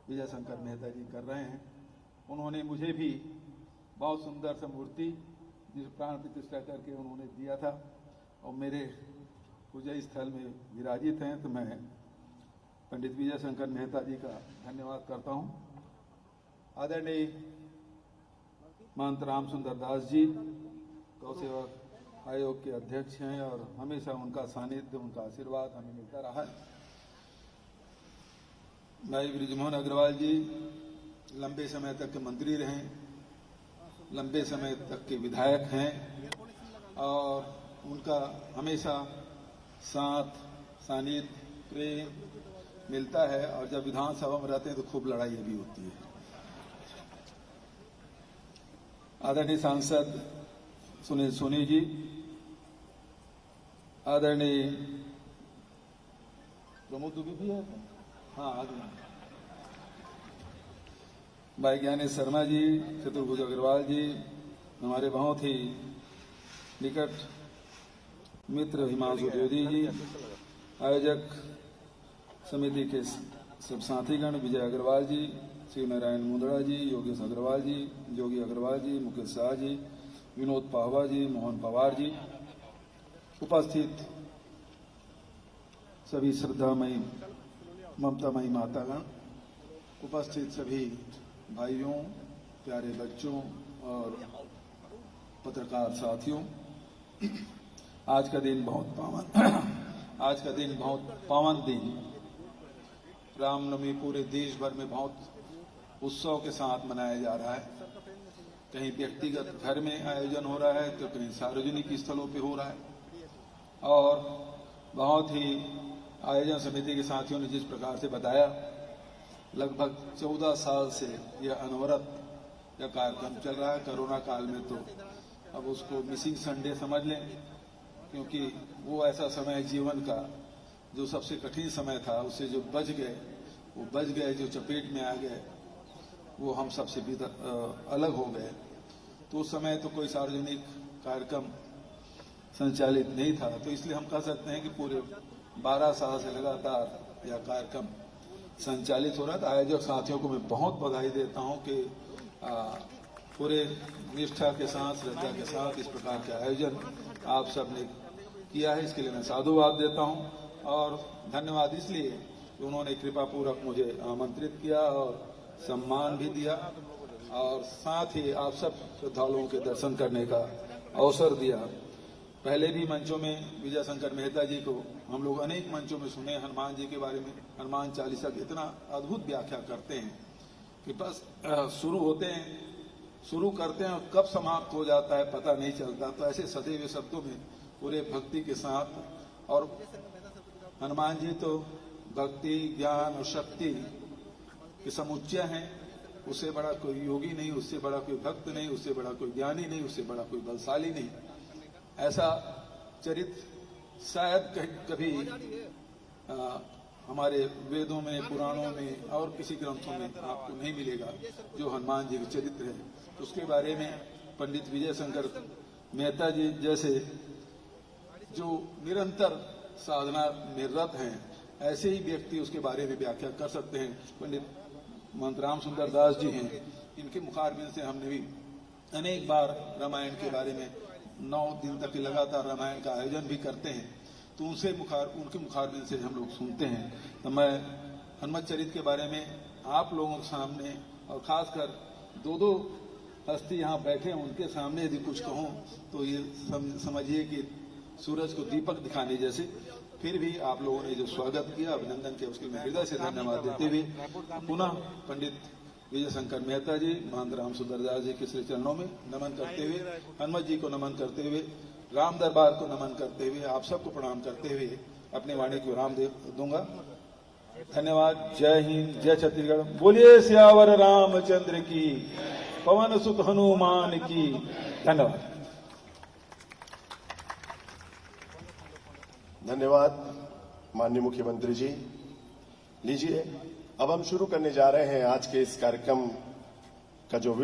विजय शंकर मेहता जी कर रहे हैं। उन्होंने मुझे भी बहुत सुंदर सा मूर्ति जिस प्राण प्रतिष्ठा करके उन्होंने दिया था और मेरे पूजा स्थल में विराजित हैं, तो मैं पंडित विजय शंकर मेहता जी का धन्यवाद करता हूं। आदरणीय महंत राम सुंदर दास जी गौ सेवक आयोग के अध्यक्ष हैं और हमेशा उनका सानिध्य, उनका आशीर्वाद हमें मिलता रहा है। भाई ब्रिजमोहन अग्रवाल जी लंबे समय तक के मंत्री रहे, लंबे समय तक के विधायक हैं और उनका हमेशा साथ, सानिध्य, प्रेम मिलता है और जब विधानसभा में रहते हैं तो खूब लड़ाई भी होती है। आदरणीय सांसद सुनील सोनी जी, आदरणीय प्रमोद दुबे भी है, हाँ आगे भाई ज्ञानेश शर्मा जी, चतुर्भुज अग्रवाल जी, हमारे बहुत ही निकट मित्र हिमांशु द्विवेदी जी, आयोजक समिति के सब साथीगण विजय अग्रवाल जी, श्री नारायण मुंदड़ा जी, योगेश अग्रवाल जी, योगी अग्रवाल जी, मुकेश शाह जी, विनोद पाहवा जी, मोहन पवार जी, उपस्थित सभी श्रद्धामयी ममतामयी मातागण, उपस्थित सभी भाइयों, प्यारे बच्चों और पत्रकार साथियों, आज का दिन बहुत पावन दिन। रामनवमी पूरे देश भर में बहुत उत्सव के साथ मनाया जा रहा है। कहीं व्यक्तिगत घर में आयोजन हो रहा है तो कहीं सार्वजनिक स्थलों पे हो रहा है और बहुत ही आयोजन समिति के साथियों ने जिस प्रकार से बताया, लगभग 14 साल से यह अनवरत यह कार्यक्रम चल रहा है। कोरोना काल में तो अब उसको मिसिंग संडे समझ लें, क्योंकि वो ऐसा समय जीवन का जो सबसे कठिन समय था, उससे जो बच गए, जो चपेट में आ गए, वो हम सबसे भी अलग हो गए। तो उस समय तो कोई सार्वजनिक कार्यक्रम संचालित नहीं था, तो इसलिए हम कह सकते हैं कि पूरे 12 साल से लगातार यह कार्यक्रम संचालित हो रहा था। आयोजक साथियों को मैं बहुत बधाई देता हूं कि पूरे निष्ठा के साथ, श्रद्धा के साथ इस प्रकार के आयोजन आप सबने किया है। इसके लिए मैं साधुवाद देता हूं और धन्यवाद इसलिए कि उन्होंने कृपापूर्वक मुझे आमंत्रित किया और सम्मान भी दिया और साथ ही आप सब श्रद्धालुओं के दर्शन करने का अवसर दिया। पहले भी मंचों में विजय शंकर मेहता जी को हम लोग अनेक मंचों में सुने, हनुमान जी के बारे में, हनुमान चालीसा की इतना अद्भुत व्याख्या करते हैं कि बस शुरू करते हैं और कब समाप्त हो जाता है पता नहीं चलता। तो ऐसे सजे हुए शब्दों में पूरे भक्ति के साथ, और हनुमान जी तो भक्ति, ज्ञान और शक्ति के समुच्चय हैं। उससे बड़ा कोई योगी नहीं, उससे बड़ा कोई भक्त नहीं, उससे बड़ा कोई ज्ञानी नहीं, उससे बड़ा कोई बलशाली नहीं। ऐसा चरित्र शायद कभी हमारे वेदों में, पुराणों में और किसी ग्रंथों में आपको नहीं मिलेगा जो हनुमान जी के चरित्र है। तो उसके बारे में पंडित विजय शंकर मेहता जी जैसे जो निरंतर साधना में रत हैं, ऐसे ही व्यक्ति उसके बारे में व्याख्या कर सकते हैं। पंडित महंत राम सुंदर दास जी हैं, इनके मुखारबिन से हमने भी अनेक बार रामायण के बारे में 9 दिन तक लगातार रामायण का आयोजन भी करते हैं, तो उनके मुखारबिन से हम लोग सुनते हैं। तो मैं हनुमत चरित्र के बारे में आप लोगों के सामने और खासकर 2 हस्ती यहाँ बैठे हैं, उनके सामने यदि कुछ कहूँ तो ये समझिए कि सूरज को दीपक दिखाने जैसे। फिर भी आप लोगों ने जो स्वागत किया, अभिनंदन किया, उसके मैं हृदय से धन्यवाद देते हुए पुनः पंडित विजय शंकर मेहता जी, महंत राम सुंदर दास जी के श्री चरणों में नमन करते हुए, हनुमत जी को नमन करते हुए, राम दरबार को नमन करते हुए, आप सबको प्रणाम करते हुए अपने वाणी को विराम दूंगा। धन्यवाद। जय हिंद, जय छत्तीसगढ़। बोलिए सियावर रामचंद्र की, पवन सुत हनुमान की। धन्यवाद। धन्यवाद माननीय मुख्यमंत्री जी। लीजिए, अब हम शुरू करने जा रहे हैं आज के इस कार्यक्रम का जो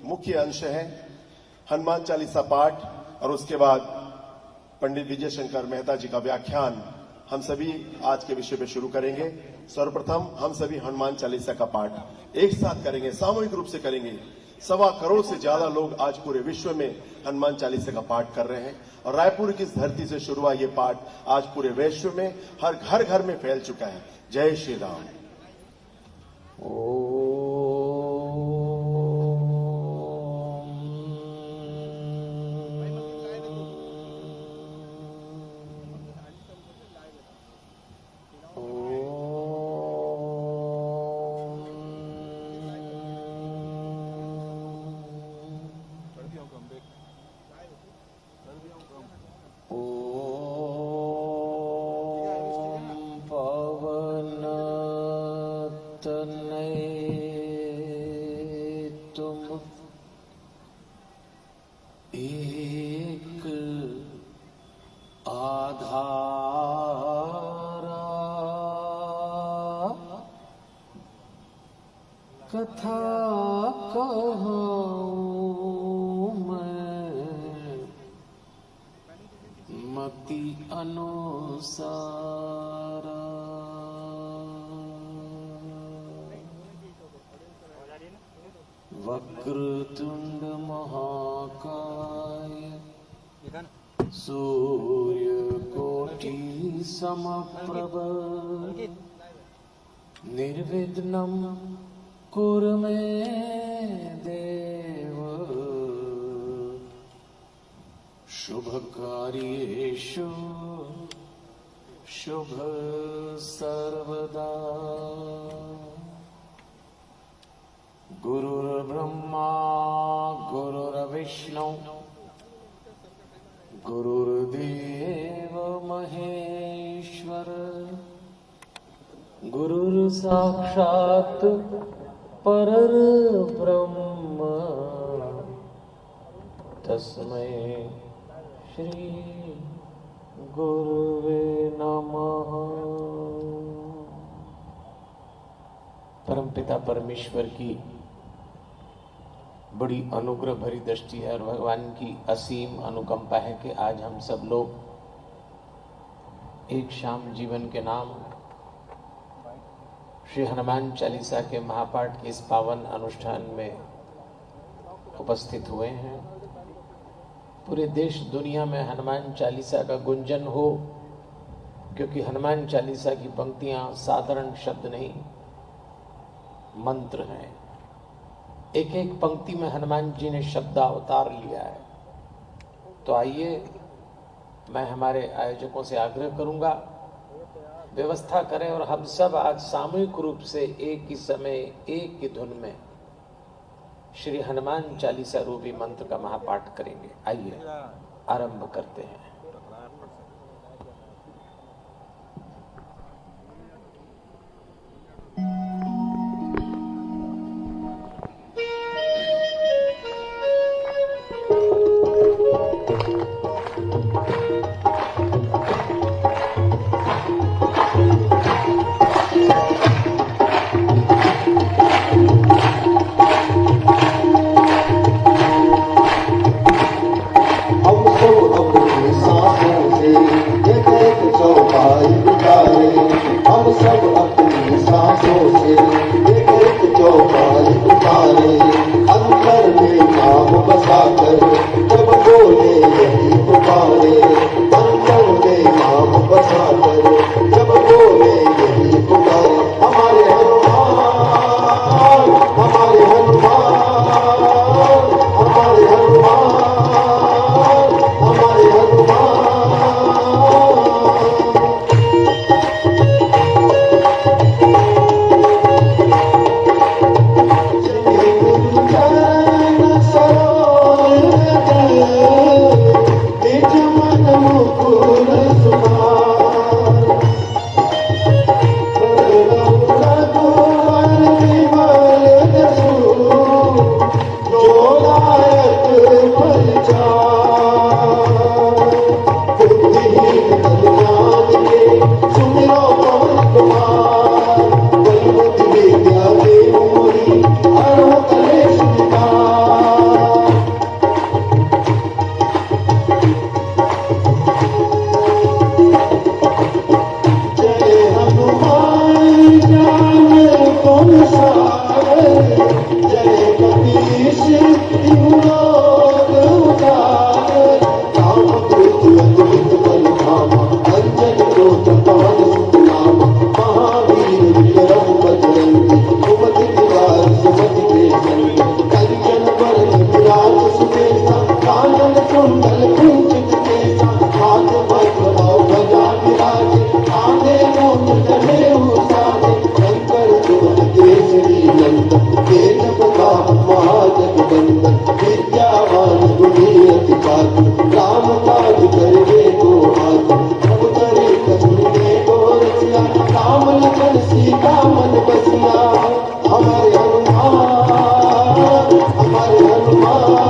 मुख्य अंश है, हनुमान चालीसा पाठ, और उसके बाद पंडित विजय शंकर मेहता जी का व्याख्यान हम सभी आज के विषय पे शुरू करेंगे। सर्वप्रथम हम सभी हनुमान चालीसा का पाठ एक साथ करेंगे, सामूहिक रूप से करेंगे। 1.25 करोड़ से ज्यादा लोग आज पूरे विश्व में हनुमान चालीसा का पाठ कर रहे हैं और रायपुर की इस धरती से शुरू हुआ ये पाठ आज पूरे विश्व में हर घर में फैल चुका है। जय श्री राम। तुम एक आधारा कथा कहूँ मैं मति अनुसारा। वक्रतुंड महाकाय सूर्यकोटि समप्रभ निर्विघ्नं कुरु मे देव शुभकार्येषु शुभ सर्वदा। गुरुर्ब्रह्मा गुरुर्विष्णु गुरुर्देव महेश्वर गुरुर्साक्षात् परब्रह्म तस्मै श्री गुरुवे नमः। परमपिता परमेश्वर की बड़ी अनुग्रह भरी दृष्टि है और भगवान की असीम अनुकंपा है कि आज हम सब लोग एक शाम जीवन के नाम श्री हनुमान चालीसा के महापाठ के इस पावन अनुष्ठान में उपस्थित हुए हैं। पूरे देश दुनिया में हनुमान चालीसा का गुंजन हो, क्योंकि हनुमान चालीसा की पंक्तियां साधारण शब्द नहीं, मंत्र हैं। एक एक पंक्ति में हनुमान जी ने शब्दावतार लिया है। तो आइए, मैं हमारे आयोजकों से आग्रह करूंगा, व्यवस्था करें और हम सब आज सामूहिक रूप से एक ही समय एक ही धुन में श्री हनुमान चालीसा रूपी मंत्र का महापाठ करेंगे। आइए आरंभ करते हैं। हम सब अपने केसरी नंदन तेज प्रताप महाजगबंदन विद्यावान गुणी अति चातुर राम काज करवे को आतुर प्रभु करे करुणे को रसिया राम लखन सीता मन बसिया हमारे हनुमान हमारे हनुमान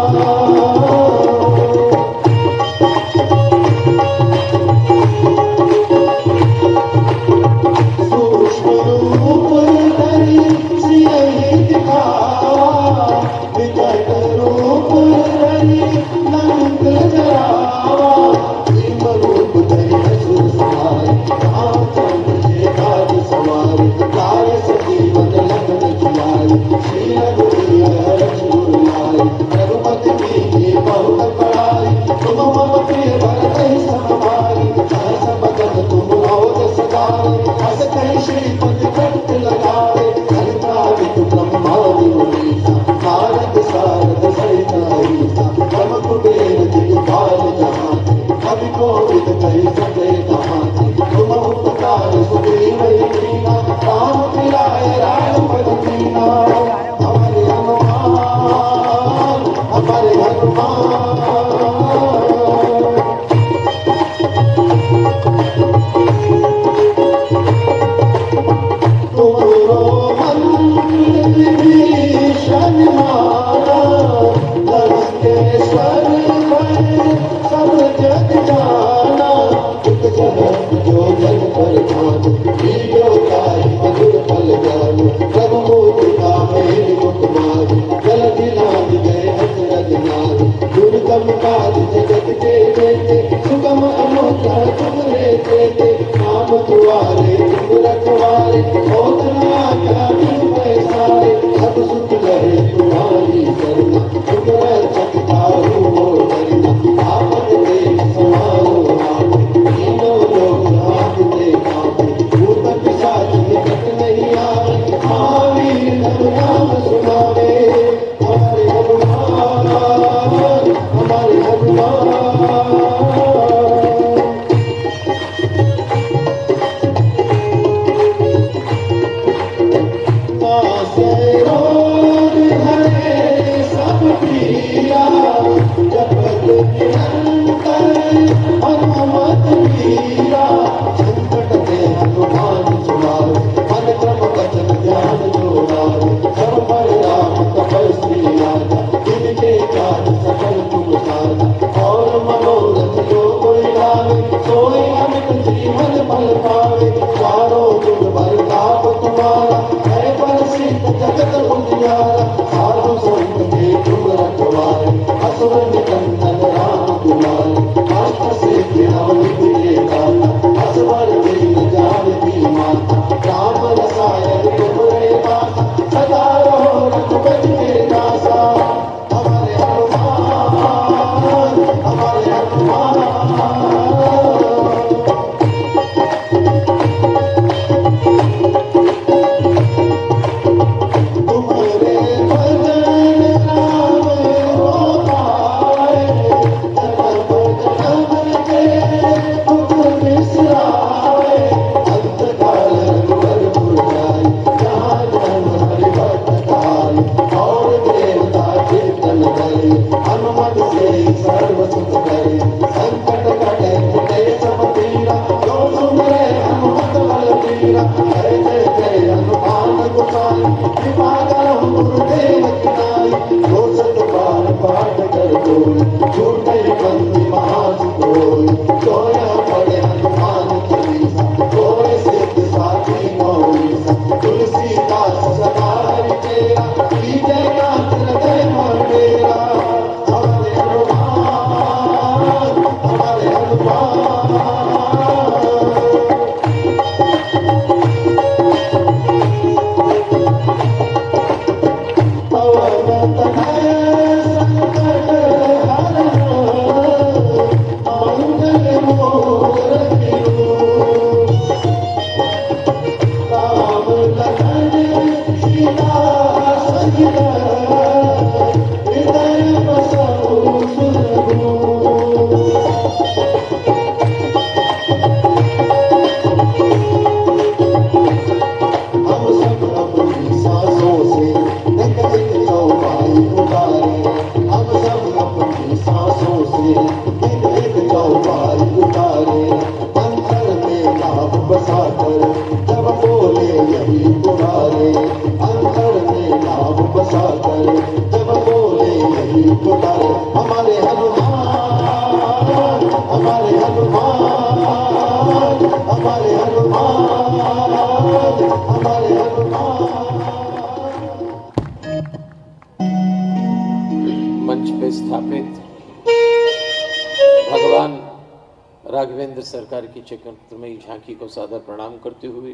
भारत सरकार की चक्रमयी झांकी को सादर प्रणाम करते हुए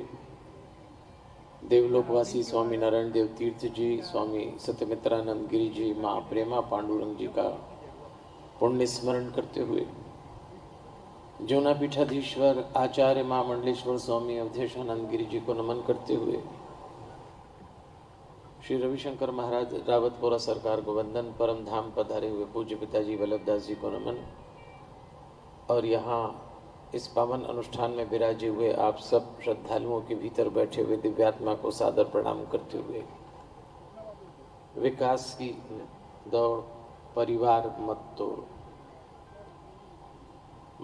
देवलोकवासी स्वामी नारायण देव तीर्थ जी, स्वामी सत्यमित्रानंद गिरी जी, माँ प्रेमा पांडुरंग जी का पुण्य स्मरण करते हुए जौना पीठाधीश्वर आचार्य महामंडलेश्वर स्वामी अवधेशानंद गिरी जी को नमन करते हुए श्री रविशंकर महाराज रावतपुरा सरकार को वंदन, परम धाम पधारे हुए पूज्य पिताजी वल्लभदास जी को नमन और यहाँ इस पावन अनुष्ठान में विराजे हुए आप सब श्रद्धालुओं के भीतर बैठे हुए दिव्यात्मा को सादर प्रणाम करते हुए विकास की दौड़ परिवार मत तोड़।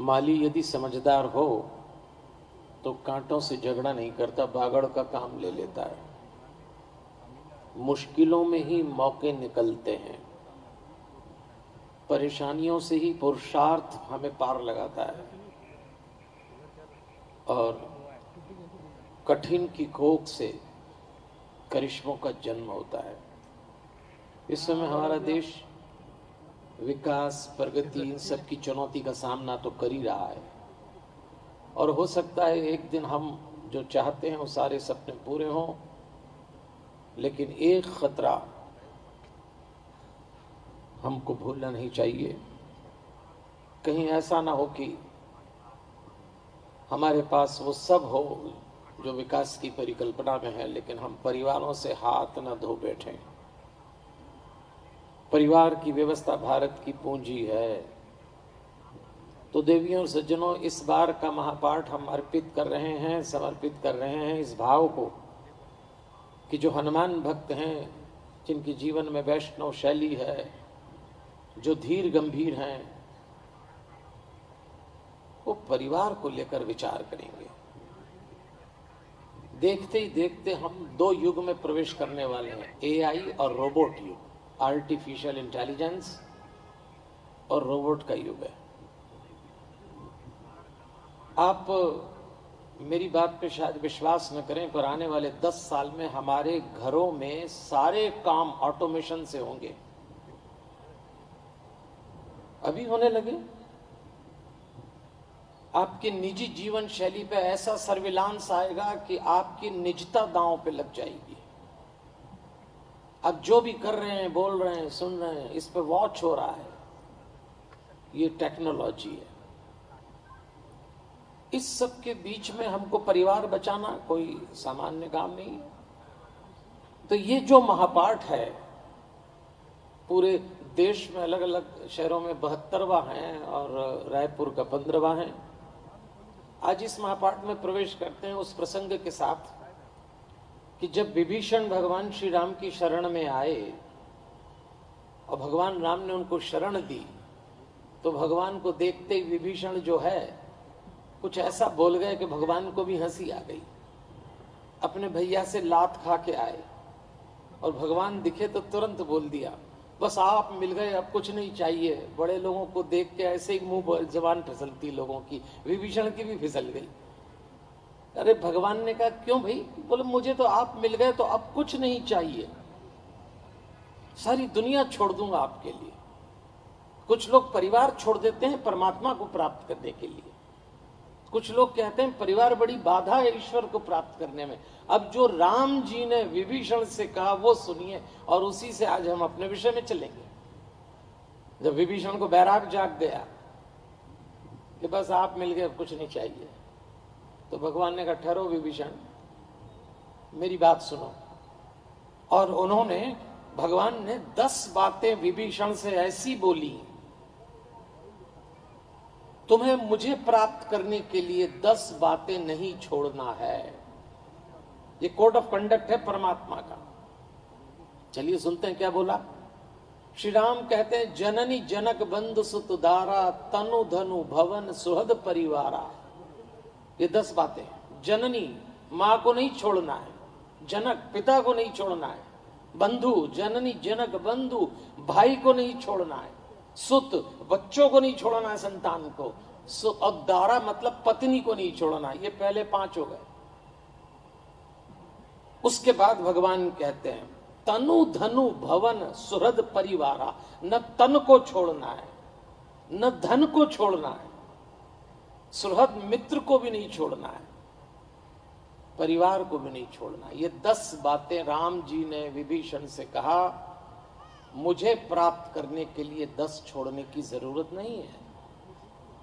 माली यदि समझदार हो तो कांटों से झगड़ा नहीं करता, बागड़ का काम ले लेता है। मुश्किलों में ही मौके निकलते हैं, परेशानियों से ही पुरुषार्थ हमें पार लगाता है और कठिन की कोख से करिश्मों का जन्म होता है। इस समय हमारा देश विकास, प्रगति, इन सब की चुनौती का सामना तो कर ही रहा है और हो सकता है एक दिन हम जो चाहते हैं वो सारे सपने पूरे हों, लेकिन एक खतरा हमको भूलना नहीं चाहिए। कहीं ऐसा ना हो कि हमारे पास वो सब हो जो विकास की परिकल्पना में है, लेकिन हम परिवारों से हाथ न धो बैठें। परिवार की व्यवस्था भारत की पूंजी है। तो देवियों और सज्जनों, इस बार का महापाठ हम अर्पित कर रहे हैं, समर्पित कर रहे हैं इस भाव को कि जो हनुमान भक्त हैं, जिनके जीवन में वैष्णव शैली है, जो धीर गंभीर हैं, वो परिवार को लेकर विचार करेंगे। देखते ही देखते हम दो युग में प्रवेश करने वाले हैं, एआई और रोबोट युग। आर्टिफिशियल इंटेलिजेंस और रोबोट का युग है। आप मेरी बात पे शायद विश्वास न करें, पर आने वाले 10 साल में हमारे घरों में सारे काम ऑटोमेशन से होंगे। अभी होने लगे। आपकी निजी जीवन शैली पे ऐसा सर्विलांस आएगा कि आपकी निजता दांव पे लग जाएगी। अब जो भी कर रहे हैं, बोल रहे हैं, सुन रहे हैं, इस पे वॉच हो रहा है। ये टेक्नोलॉजी है। इस सब के बीच में हमको परिवार बचाना कोई सामान्य काम नहीं है। तो ये जो महापाठ है, पूरे देश में अलग अलग शहरों में 72वां है और रायपुर का 15वां है। आज इस महापाठ में प्रवेश करते हैं उस प्रसंग के साथ कि जब विभीषण भगवान श्री राम की शरण में आए और भगवान राम ने उनको शरण दी, तो भगवान को देखते ही विभीषण जो है कुछ ऐसा बोल गए कि भगवान को भी हंसी आ गई। अपने भैया से लात खा के आए और भगवान दिखे तो तुरंत बोल दिया, बस आप मिल गए, अब कुछ नहीं चाहिए। बड़े लोगों को देख के ऐसे ही मुंह जबान फिसलती लोगों की, विभीषण की भी फिसल गई। अरे भगवान ने कहा क्यों भाई? बोले मुझे तो आप मिल गए तो अब कुछ नहीं चाहिए, सारी दुनिया छोड़ दूंगा आपके लिए। कुछ लोग परिवार छोड़ देते हैं परमात्मा को प्राप्त करने के लिए। कुछ लोग कहते हैं परिवार बड़ी बाधा है ईश्वर को प्राप्त करने में। अब जो राम जी ने विभीषण से कहा वो सुनिए और उसी से आज हम अपने विषय में चलेंगे। जब विभीषण को बैराग जाग गया कि बस आप मिल गए, कुछ नहीं चाहिए, तो भगवान ने कहा ठहरो विभीषण, मेरी बात सुनो। और उन्होंने, भगवान ने 10 बातें विभीषण से ऐसी बोली, तुम्हें मुझे प्राप्त करने के लिए 10 बातें नहीं छोड़ना है। ये कोड ऑफ कंडक्ट है परमात्मा का। चलिए सुनते हैं क्या बोला। श्री राम कहते हैं, जननी जनक बंधु सुत दारा, तनु धनु भवन सुहद परिवारा। ये 10 बातें। जननी, मां को नहीं छोड़ना है। जनक, पिता को नहीं छोड़ना है। बंधु, जननी जनक बंधु, भाई को नहीं छोड़ना है। सुत, बच्चों को नहीं छोड़ना है, संतान को। और दारा मतलब पत्नी को नहीं छोड़ना है। ये पहले 5 हो गए। उसके बाद भगवान कहते हैं, तनु धनु भवन सुहृद परिवारा। न तन को छोड़ना है, न धन को छोड़ना है। सुहृद मित्र को भी नहीं छोड़ना है, परिवार को भी नहीं छोड़ना। ये 10 बातें राम जी ने विभीषण से कहा, मुझे प्राप्त करने के लिए 10 छोड़ने की जरूरत नहीं है।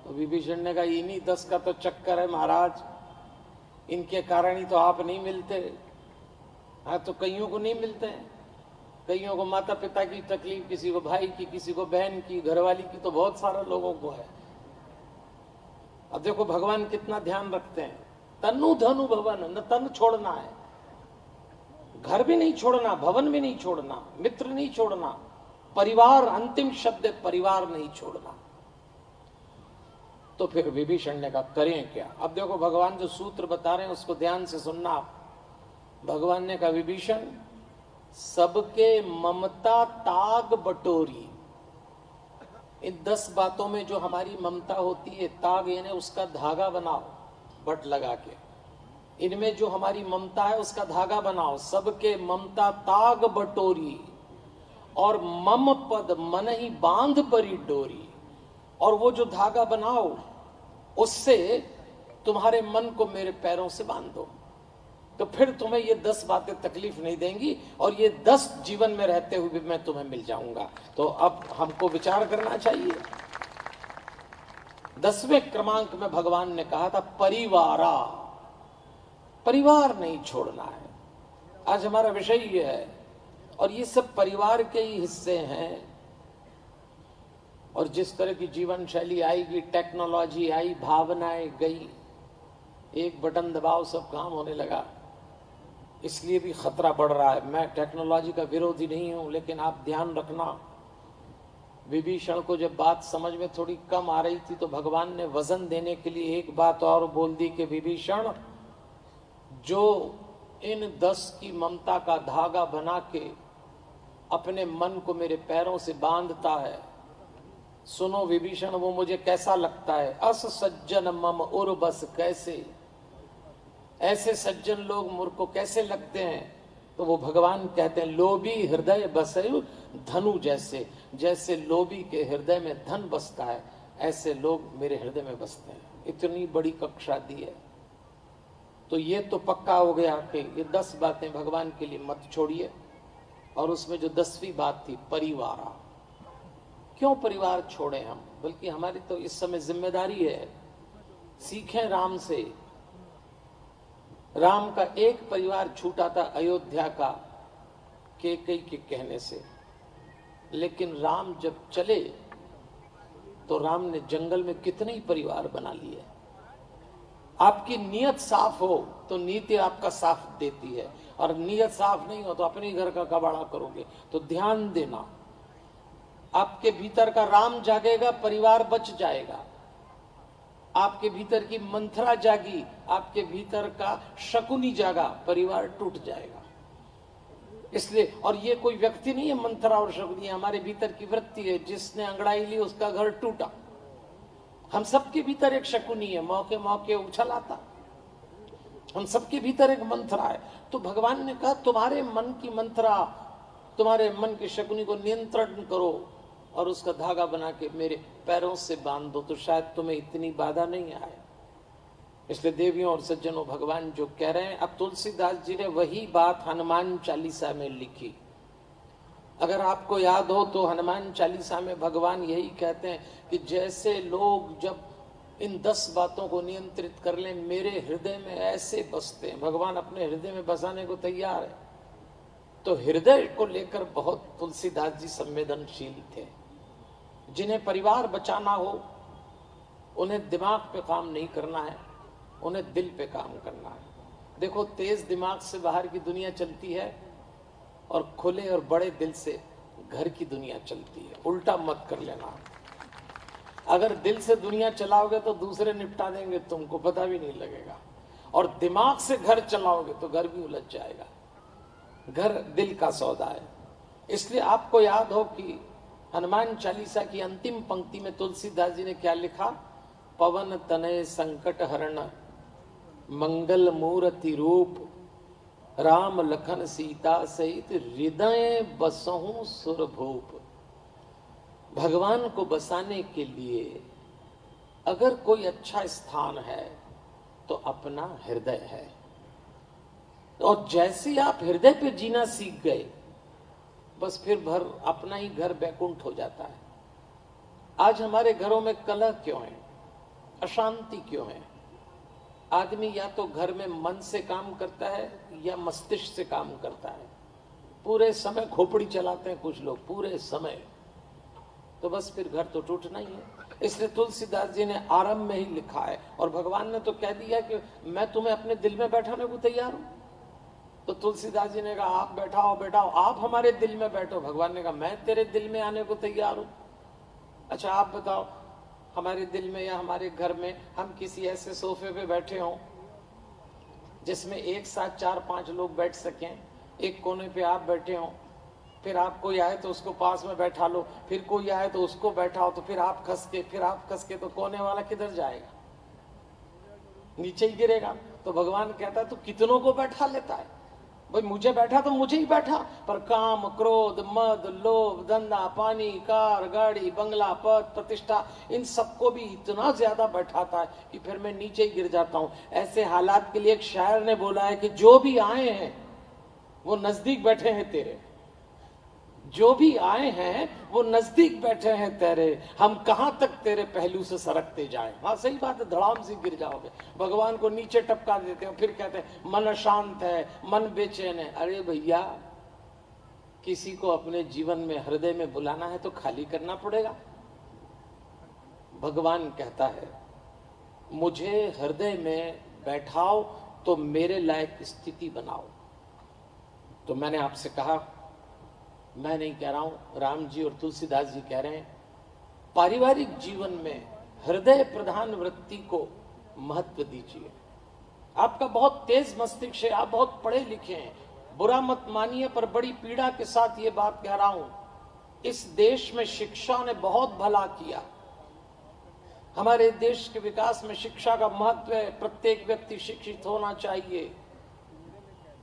तो विभीषण ने कहा, इन्हीं 10 का तो चक्कर है महाराज, इनके कारण ही तो आप नहीं मिलते। हाँ, तो कईयों को नहीं मिलते हैं, कईयों को माता पिता की तकलीफ, किसी को भाई की, किसी को बहन की, घरवाली की, तो बहुत सारे लोगों को है। अब देखो भगवान कितना ध्यान रखते हैं, तनु धनु भवन, न तन छोड़ना है, घर भी नहीं छोड़ना, भवन भी नहीं छोड़ना, मित्र नहीं छोड़ना, परिवार, अंतिम शब्द परिवार नहीं छोड़ना। तो फिर विभीषण ने कहा करें क्या? अब देखो भगवान जो सूत्र बता रहे हैं उसको ध्यान से सुनना। भगवान ने कहा, विभीषण, सबके ममता ताग बटोरी। इन 10 बातों में जो हमारी ममता होती है, ताग यानी उसका धागा बनाओ, बट लगा के। इनमें जो हमारी ममता है उसका धागा बनाओ। सबके ममता ताग बटोरी, और मम पद मन ही बांध परी डोरी। और वो जो धागा बनाओ उससे तुम्हारे मन को मेरे पैरों से बांध दो, तो फिर तुम्हें ये 10 बातें तकलीफ नहीं देंगी, और ये 10 जीवन में रहते हुए भी मैं तुम्हें मिल जाऊंगा। तो अब हमको विचार करना चाहिए। 10वें क्रमांक में भगवान ने कहा था परिवारा, परिवार नहीं छोड़ना है। आज हमारा विषय ये है, और ये सब परिवार के ही हिस्से हैं। और जिस तरह की जीवन शैली आएगी, टेक्नोलॉजी आई, भावनाएं गई, एक बटन दबाओ सब काम होने लगा, इसलिए भी खतरा बढ़ रहा है। मैं टेक्नोलॉजी का विरोधी नहीं हूं, लेकिन आप ध्यान रखना, विभीषण को जब बात समझ में थोड़ी कम आ रही थी तो भगवान ने वजन देने के लिए एक बात और बोल दी कि विभीषण, जो इन 10 की ममता का धागा बना के अपने मन को मेरे पैरों से बांधता है, सुनो विभीषण, वो मुझे कैसा लगता है। अस सज्जन मम उर बस कैसे, ऐसे सज्जन लोग मुझको कैसे लगते हैं? तो वो भगवान कहते हैं, लोभी हृदय बसयु धनु जैसे, जैसे लोभी के हृदय में धन बसता है, ऐसे लोग मेरे हृदय में बसते हैं। इतनी बड़ी कक्षा दी है। तो ये तो पक्का हो गया कि ये 10 बातें भगवान के लिए मत छोड़िए। और उसमें जो 10वीं बात थी परिवार। क्यों परिवार छोड़े हम? बल्कि हमारी तो इस समय जिम्मेदारी है, सीखें राम से। राम का एक परिवार छूटा था अयोध्या का कैकेयी के कहने से, लेकिन राम जब चले तो राम ने जंगल में कितने ही परिवार बना लिए। आपकी नीयत साफ हो तो नीति आपका साफ देती है, और नीयत साफ नहीं हो तो अपने घर का कबाड़ा करोगे। तो ध्यान देना, आपके भीतर का राम जागेगा, परिवार बच जाएगा। आपके भीतर की मंथरा जागी, आपके भीतर का शकुनी जागा, परिवार टूट जाएगा। इसलिए, और ये कोई व्यक्ति नहीं है मंथरा और शकुनी, हमारे भीतर की वृत्ति है। जिसने अंगड़ाई ली उसका घर टूटा। हम सबके भीतर एक शकुनी है, मौके मौके उछल आता। हम सबके भीतर एक मंथरा है। तो भगवान ने कहा, तुम्हारे मन की मंथरा, तुम्हारे मन की शकुनी को नियंत्रण करो और उसका धागा बना के मेरे पैरों से बांध दो, तो शायद तुम्हें इतनी बाधा नहीं आए। इसलिए देवियों और सज्जनों, भगवान जो कह रहे हैं, अब तुलसीदास जी ने वही बात हनुमान चालीसा में लिखी। अगर आपको याद हो तो हनुमान चालीसा में भगवान यही कहते हैं कि जैसे लोग जब इन 10 बातों को नियंत्रित कर लें, मेरे हृदय में ऐसे बसते हैं। भगवान अपने हृदय में बसाने को तैयार है। तो हृदय को लेकर बहुत तुलसीदास जी संवेदनशील थे। जिन्हें परिवार बचाना हो, उन्हें दिमाग पे काम नहीं करना है, उन्हें दिल पे काम करना है। देखो, तेज दिमाग से बाहर की दुनिया चलती है, और खुले और बड़े दिल से घर की दुनिया चलती है। उल्टा मत कर लेना। अगर दिल से दुनिया चलाओगे तो दूसरे निपटा देंगे, तुमको पता भी नहीं लगेगा। और दिमाग से घर चलाओगे तो घर भी उलझ जाएगा। घर दिल का सौदा है। इसलिए आपको याद हो कि हनुमान चालीसा की अंतिम पंक्ति में तुलसीदास जी ने क्या लिखा? पवन तनय संकट हरण मंगल मूर्ति रूप, राम लखन सीता सहित हृदय बसहु सुरभूप। भगवान को बसाने के लिए अगर कोई अच्छा स्थान है तो अपना हृदय है, और जैसे ही आप हृदय पे जीना सीख गए, बस फिर भर अपना ही घर बैकुंठ हो जाता है। आज हमारे घरों में कलह क्यों है, अशांति क्यों है? आदमी या तो घर में मन से काम करता है या मस्तिष्क से काम करता है। पूरे समय खोपड़ी चलाते हैं कुछ लोग, पूरे समय, तो बस फिर घर तो टूटना ही है। इसलिए तुलसीदास जी ने आरंभ में ही लिखा है, और भगवान ने तो कह दिया कि मैं तुम्हें अपने दिल में बैठाने को तैयार हूं। तो तुलसीदास जी ने कहा आप बैठाओ बैठाओ, आप हमारे दिल में बैठो। भगवान ने कहा मैं तेरे दिल में आने को तैयार हूं। अच्छा आप बताओ, हमारे दिल में या हमारे घर में हम किसी ऐसे सोफे पे बैठे हों जिसमें एक साथ 4-5 लोग बैठ सकें, एक कोने पे आप बैठे हों, फिर आप कोई आए तो उसको पास में बैठा लो, फिर कोई आए तो उसको बैठाओ, तो फिर आप खस के, तो कोने वाला किधर जाएगा? नीचे ही गिरेगा। तो भगवान कहता है तू कितनों को बैठा लेता है? भाई मुझे बैठा तो मुझे ही बैठा, पर काम, क्रोध, मद, लोभ, धंधा पानी, कार, गाड़ी, बंगला, पद, प्रतिष्ठा, इन सबको भी इतना ज्यादा बैठाता है कि फिर मैं नीचे ही गिर जाता हूं। ऐसे हालात के लिए एक शायर ने बोला है कि जो भी आए हैं वो नजदीक बैठे हैं तेरे, जो भी आए हैं वो नजदीक बैठे हैं तेरे, हम कहां तक तेरे पहलू से सरकते जाएं। हाँ सही बात है, धड़ाम से गिर जाओगे। भगवान को नीचे टपका देते हो, फिर कहते हैं मन अशांत है, मन बेचैन है। अरे भैया, किसी को अपने जीवन में हृदय में बुलाना है तो खाली करना पड़ेगा। भगवान कहता है मुझे हृदय में बैठाओ तो मेरे लायक स्थिति बनाओ। तो मैंने आपसे कहा, मैं नहीं कह रहा हूं, राम जी और तुलसीदास जी कह रहे हैं, पारिवारिक जीवन में हृदय प्रधान वृत्ति को महत्व दीजिए। आपका बहुत तेज मस्तिष्क है, आप बहुत पढ़े लिखे हैं, बुरा मत मानिए, पर बड़ी पीड़ा के साथ ये बात कह रहा हूं। इस देश में शिक्षा ने बहुत भला किया। हमारे देश के विकास में शिक्षा का महत्व है, प्रत्येक व्यक्ति शिक्षित होना चाहिए।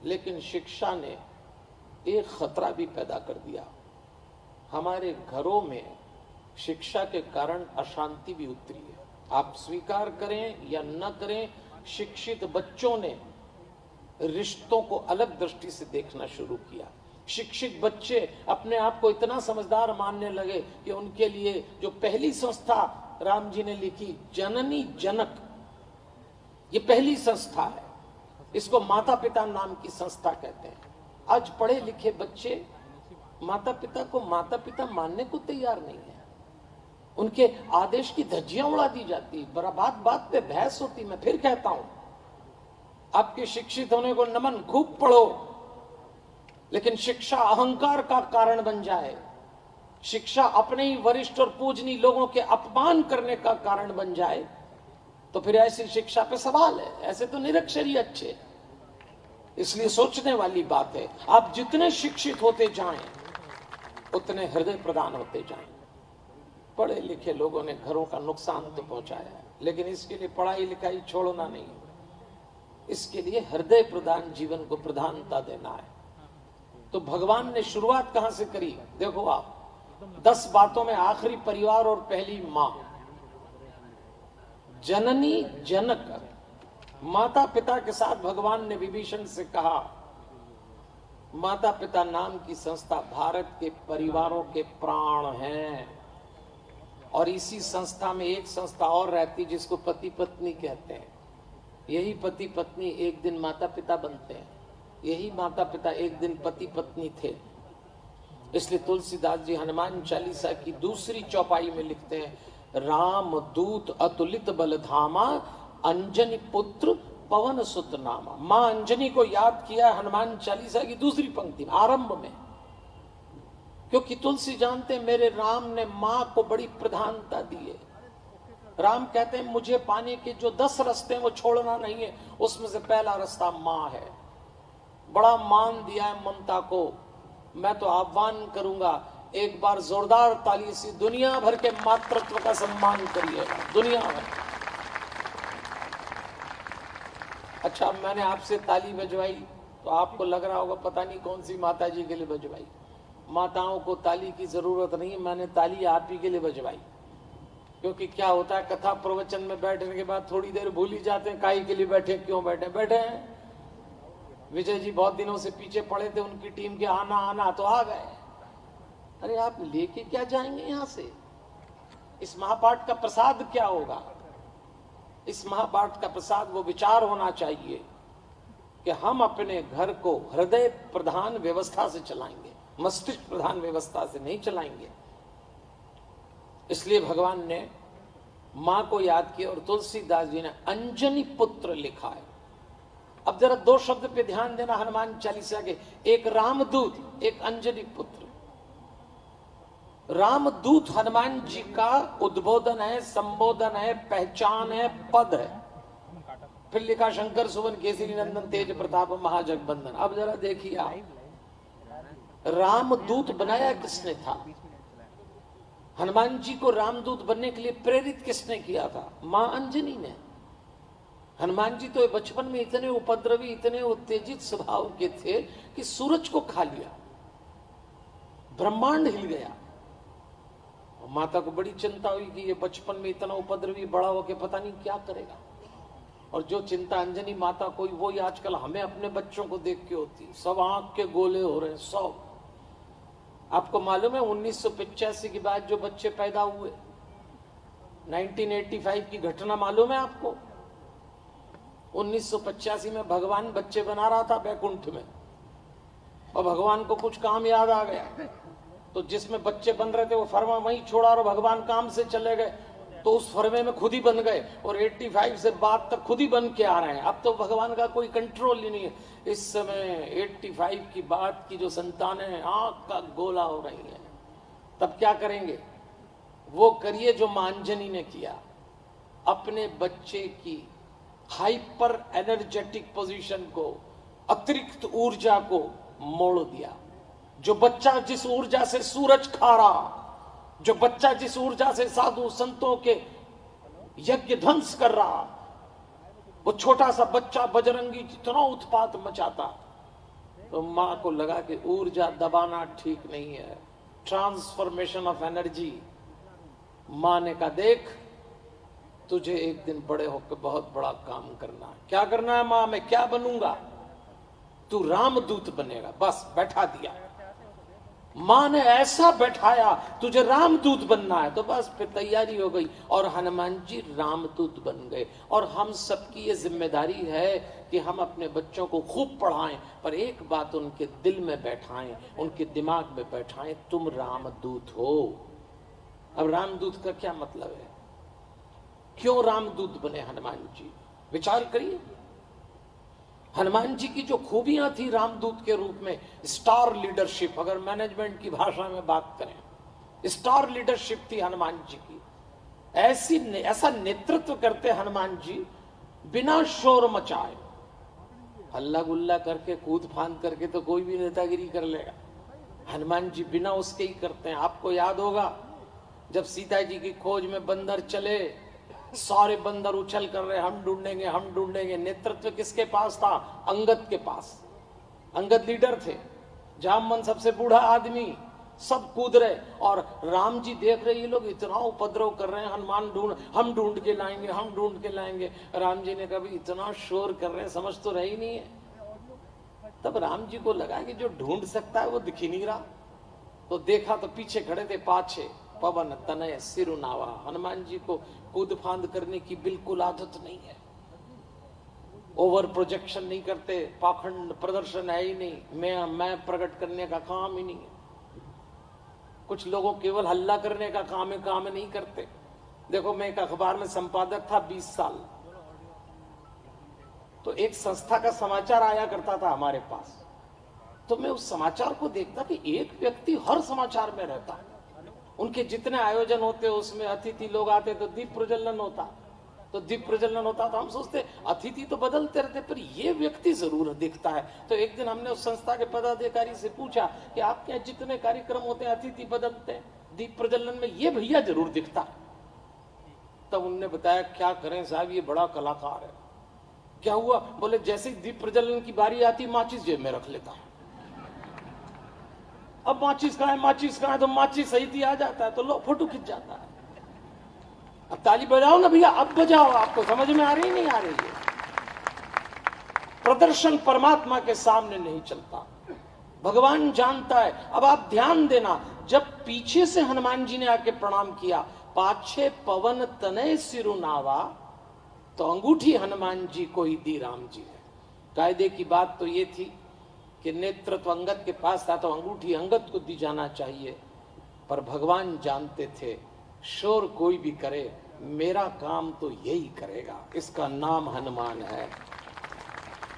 लेकिन शिक्षा ने एक खतरा भी पैदा कर दिया। हमारे घरों में शिक्षा के कारण अशांति भी उतरी है। आप स्वीकार करें या न करें, शिक्षित बच्चों ने रिश्तों को अलग दृष्टि से देखना शुरू किया। शिक्षित बच्चे अपने आप को इतना समझदार मानने लगे कि उनके लिए जो पहली संस्था राम जी ने लिखी, जननी जनक, ये पहली संस्था है। इसको माता पिता नाम की संस्था कहते हैं। आज पढ़े लिखे बच्चे माता पिता को माता पिता मानने को तैयार नहीं है। उनके आदेश की धज्जियां उड़ा दी जाती, बात बात पे बहस होती। मैं फिर कहता हूं, आपके शिक्षित होने को नमन, खूब पढ़ो, लेकिन शिक्षा अहंकार का कारण बन जाए, शिक्षा अपने ही वरिष्ठ और पूजनीय लोगों के अपमान करने का कारण बन जाए, तो फिर ऐसी शिक्षा पे सवाल है। ऐसे तो निरक्षरी अच्छे। इसलिए सोचने वाली बात है, आप जितने शिक्षित होते जाएं उतने हृदय प्रदान होते जाएं। पढ़े लिखे लोगों ने घरों का नुकसान तो पहुंचाया है, लेकिन इसके लिए पढ़ाई लिखाई छोड़ना नहीं, इसके लिए हृदय प्रदान जीवन को प्रधानता देना है। तो भगवान ने शुरुआत कहां से करी? देखो आप, 10 बातों में आखिरी परिवार और पहली मां, जननी जनक, माता पिता के साथ भगवान ने विभीषण से कहा, माता पिता नाम की संस्था भारत के परिवारों के प्राण हैं। और इसी संस्था में एक संस्था और रहती जिसको पति पत्नी कहते हैं। यही पति पत्नी एक दिन माता पिता बनते हैं, यही माता पिता एक दिन पति पत्नी थे। इसलिए तुलसीदास जी हनुमान चालीसा की दूसरी चौपाई में लिखते हैं, राम दूत अतुलित बलधामा, अंजनी पुत्र पवन सुत नामा। मां अंजनी को याद किया हनुमान चालीसा की दूसरी पंक्ति में, आरंभ में, क्योंकि तुलसी जानते हैं मेरे राम ने मां को बड़ी प्रधानता दी है। राम कहते हैं मुझे पाने के जो 10 रास्ते हैं वो छोड़ना नहीं है, उसमें से पहला रास्ता मां है। बड़ा मान दिया है ममता को। मैं तो आह्वान करूंगा, एक बार जोरदार ताली से दुनिया भर के मातृत्व का सम्मान करिएगा, दुनिया भर। अच्छा, मैंने आपसे ताली बजवाई तो आपको लग रहा होगा पता नहीं कौन सी माता जी के लिए बजवाई। माताओं को ताली की जरूरत नहीं, मैंने ताली आप ही के लिए बजवाई। क्योंकि क्या होता है, कथा प्रवचन में बैठने के बाद थोड़ी देर भूल ही जाते हैं काहे के लिए बैठे, क्यों बैठे। बैठे हैं, विजय जी बहुत दिनों से पीछे पड़े थे, उनकी टीम के आना आना तो आ गए। अरे आप लेके क्या जाएंगे यहां से? इस महापाठ का प्रसाद क्या होगा? इस महापाठ का प्रसाद वो विचार होना चाहिए कि हम अपने घर को हृदय प्रधान व्यवस्था से चलाएंगे, मस्तिष्क प्रधान व्यवस्था से नहीं चलाएंगे। इसलिए भगवान ने मां को याद किया और तुलसीदास जी ने अंजनी पुत्र लिखा है। अब जरा दो शब्द पे ध्यान देना हनुमान चालीसा के, एक रामदूत, एक अंजनी पुत्र। रामदूत हनुमान जी का उद्बोधन है, संबोधन है, पहचान है, पद है। फिर लिखा शंकर सुवन केसरी नंदन तेज प्रताप महाजगबंदन। अब जरा देखिए आप, रामदूत बनाया किसने था? हनुमान जी को रामदूत बनने के लिए प्रेरित किसने किया था? मां अंजनी ने। हनुमान जी तो बचपन में इतने उपद्रवी, इतने उत्तेजित स्वभाव के थे कि सूरज को खा लिया, ब्रह्मांड हिल गया। माता को बड़ी चिंता हुई कि ये बचपन में इतना उपद्रवी, बड़ा होके पता नहीं क्या करेगा। और जो चिंता अंजनी माता को, वो आजकल हमें अपने बच्चों को देख के होती। सब आंख के गोले हो रहे हैं सब। आपको मालूम है 1985 के बाद जो बच्चे पैदा हुए, 1985 की घटना मालूम है आपको? 1985 में भगवान बच्चे बना रहा था बैकुंठ में, और भगवान को कुछ काम याद आ गया, तो जिसमें बच्चे बन रहे थे वो फरमा वहीं छोड़ा और भगवान काम से चले गए, तो उस फरमे में खुद ही बन गए और 85 से बाद तक खुद ही बन के आ रहे हैं। अब तो भगवान का कोई कंट्रोल ही नहीं है। इस समय 85 की बात की जो संतानें आंख का गोला हो रही हैं, तब क्या करेंगे? वो करिए जो मां अंजनी ने किया, अपने बच्चे की हाइपर एनर्जेटिक पोजीशन को, अतिरिक्त ऊर्जा को मोड़ दिया। जो बच्चा जिस ऊर्जा से सूरज खा रहा, जो बच्चा जिस ऊर्जा से साधु संतों के यज्ञ ध्वंस कर रहा, वो छोटा सा बच्चा बजरंगी जितना उत्पात मचाता, तो मां को लगा कि ऊर्जा दबाना ठीक नहीं है, ट्रांसफॉर्मेशन ऑफ एनर्जी। मां ने कहा देख, तुझे एक दिन बड़े होकर बहुत बड़ा काम करना है। क्या करना है मां? मैं क्या बनूंगा? तू रामदूत बनेगा। बस बैठा दिया, मां ने ऐसा बैठाया, तुझे रामदूत बनना है, तो बस फिर तैयारी हो गई और हनुमान जी रामदूत बन गए। और हम सबकी ये जिम्मेदारी है कि हम अपने बच्चों को खूब पढ़ाएं, पर एक बात उनके दिल में बैठाएं, उनके दिमाग में बैठाएं, तुम रामदूत हो। अब रामदूत का क्या मतलब है? क्यों रामदूत बने हनुमान जी? विचार करिए। हनुमान जी की जो खूबियां थी रामदूत के रूप में, स्टार लीडरशिप, अगर मैनेजमेंट की भाषा में बात करें, स्टार लीडरशिप थी हनुमान जी की। ऐसा नेतृत्व करते हनुमान जी बिना शोर मचाए, हल्ला गुल्ला करके, कूद फांद करके तो कोई भी नेतागिरी कर लेगा। हनुमान जी बिना उसके ही करते हैं। आपको याद होगा जब सीता जी की खोज में बंदर चले, सारे बंदर उछल कर रहे, हम ढूंढेंगे हम ढूंढेंगे। नेतृत्व किसके पास था? अंगद के पास। अंगद लीडर थे, जामवन सबसे बूढ़ा आदमी, सब कूद रहे और राम जी देख रहे ये लोग इतना उपद्रव कर रहे हैं, हनुमान हम ढूंढ के लाएंगे, हम ढूंढ के लाएंगे। राम जी ने कभी इतना शोर कर रहे हैं, समझ तो रही नहीं है। तब राम जी को लगा कि जो ढूंढ सकता है वो दिख ही नहीं रहा, तो देखा तो पीछे खड़े थे पाछे पवन तनय सिरुनावा। हनुमान जी को कूद फांद करने की बिल्कुल आदत नहीं है, ओवर प्रोजेक्शन नहीं करते, पाखंड प्रदर्शन है ही नहीं, मैं प्रकट करने का काम ही नहीं है। कुछ लोगों केवल हल्ला करने का काम है, काम नहीं करते। देखो मैं एक अखबार में संपादक था 20 साल, तो एक संस्था का समाचार आया करता था हमारे पास, तो मैं उस समाचार को देखता कि एक व्यक्ति हर समाचार में रहता है। उनके जितने आयोजन होते उसमें अतिथि लोग आते तो दीप प्रज्वलन होता, तो हम सोचते अतिथि तो बदलते रहते, पर ये व्यक्ति जरूर दिखता है। तो एक दिन हमने उस संस्था के पदाधिकारी से पूछा कि आपके यहाँ जितने कार्यक्रम होते हैं अतिथि बदलते हैं, दीप प्रज्वलन में ये भैया जरूर दिखता है। तब उनने बताया क्या करें साहब, ये बड़ा कलाकार है। क्या हुआ? बोले जैसे ही दीप प्रज्वलन की बारी आती माचिस जेब में रख लेता है। अब माचिस कहाँ है तो माचिस सही थी आ जाता है, तो लो फोटो खिंच जाता है। अब ताली बजाओ ना भैया, अब बजाओ। आपको समझ में आ रही नहीं आ रही है? प्रदर्शन परमात्मा के सामने नहीं चलता, भगवान जानता है। अब आप ध्यान देना, जब पीछे से हनुमान जी ने आके प्रणाम किया, पाछे पवन तनय सिरुनावा, तो अंगूठी हनुमान जी को ही दी राम जी ने। कायदे की बात तो ये थी कि नेतृत्व अंगद के पास था, तो अंगूठी अंगद को दी जाना चाहिए, पर भगवान जानते थे शोर कोई भी करे, मेरा काम तो यही करेगा, इसका नाम हनुमान है।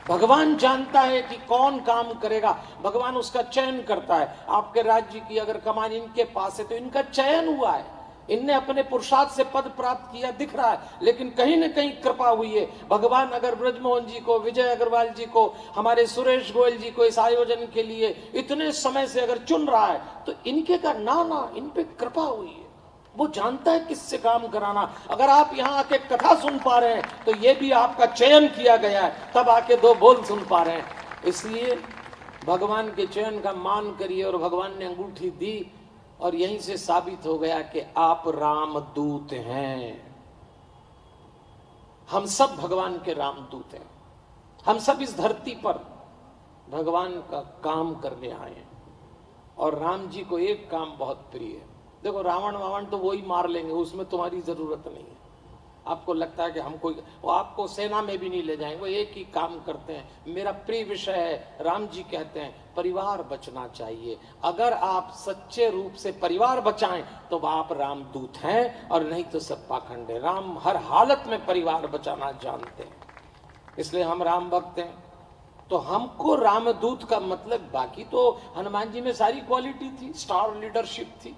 भगवान जानता है कि कौन काम करेगा, भगवान उसका चयन करता है। आपके राज्य की अगर कमान इनके पास है तो इनका चयन हुआ है, इनने अपने पुरुषार्थ से पद प्राप्त किया दिख रहा है, लेकिन कहीं न कहीं कृपा हुई है। भगवान अगर ब्रजमोहन जी को, विजय अग्रवाल जी को, हमारे सुरेश गोयल जी को इस आयोजन के लिए इतने समय से अगर चुन रहा है, तो इनके का ना इन पे कृपा हुई है। वो जानता है किससे काम कराना। अगर आप यहाँ आके कथा सुन पा रहे हैं तो ये भी आपका चयन किया गया है, तब आके दो बोल सुन पा रहे हैं। इसलिए भगवान के चयन का मान करिए, और भगवान ने अंगूठी दी, और यहीं से साबित हो गया कि आप रामदूत हैं। हम सब भगवान के रामदूत हैं। हम सब इस धरती पर भगवान का काम करने आए हैं, और राम जी को एक काम बहुत प्रिय है। देखो, रावण वावण तो वही मार लेंगे, उसमें तुम्हारी जरूरत नहीं है। आपको लगता है कि हम कोई, वो आपको सेना में भी नहीं ले जाएंगे, वो एक ही काम करते हैं। मेरा प्रिय विषय है, राम जी कहते हैं परिवार बचना चाहिए। अगर आप सच्चे रूप से परिवार बचाएं तो आप रामदूत हैं, और नहीं तो सब पाखंड है। राम हर हालत में परिवार बचाना जानते हैं, इसलिए हम राम भक्त हैं। तो हमको रामदूत का मतलब, बाकी तो हनुमान जी में सारी क्वालिटी थी, स्टार लीडरशिप थी।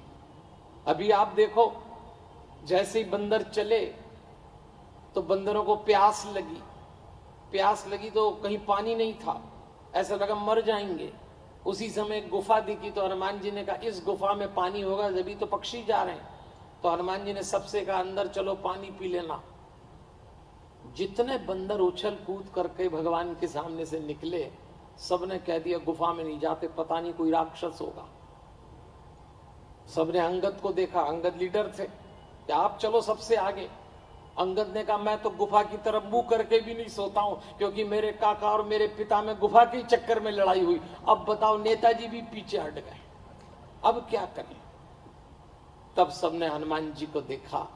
अभी आप देखो, जैसे ही बंदर चले तो बंदरों को प्यास लगी तो कहीं पानी नहीं था, ऐसा लगा मर जाएंगे। उसी समय गुफा दिखी तो हनुमान जी ने कहा इस गुफा में पानी होगा, जब तो पक्षी जा रहे हैं। तो हनुमान जी ने सबसे कहा अंदर चलो पानी पी लेना। जितने बंदर उछल कूद करके भगवान के सामने से निकले, सबने कह दिया गुफा में नहीं जाते, पता नहीं कोई राक्षस होगा। सबने अंगद को देखा, अंगद लीडर थे, कि आप चलो सबसे आगे। अंगद ने कहा मैं तो गुफा की तरफ मुंह करके भी नहीं सोता हूं, क्योंकि मेरे काका और मेरे पिता में गुफा के चक्कर में लड़ाई हुई। अब बताओ, नेताजी भी पीछे हट गए, अब क्या करें। तब सबने हनुमान जी को देखा,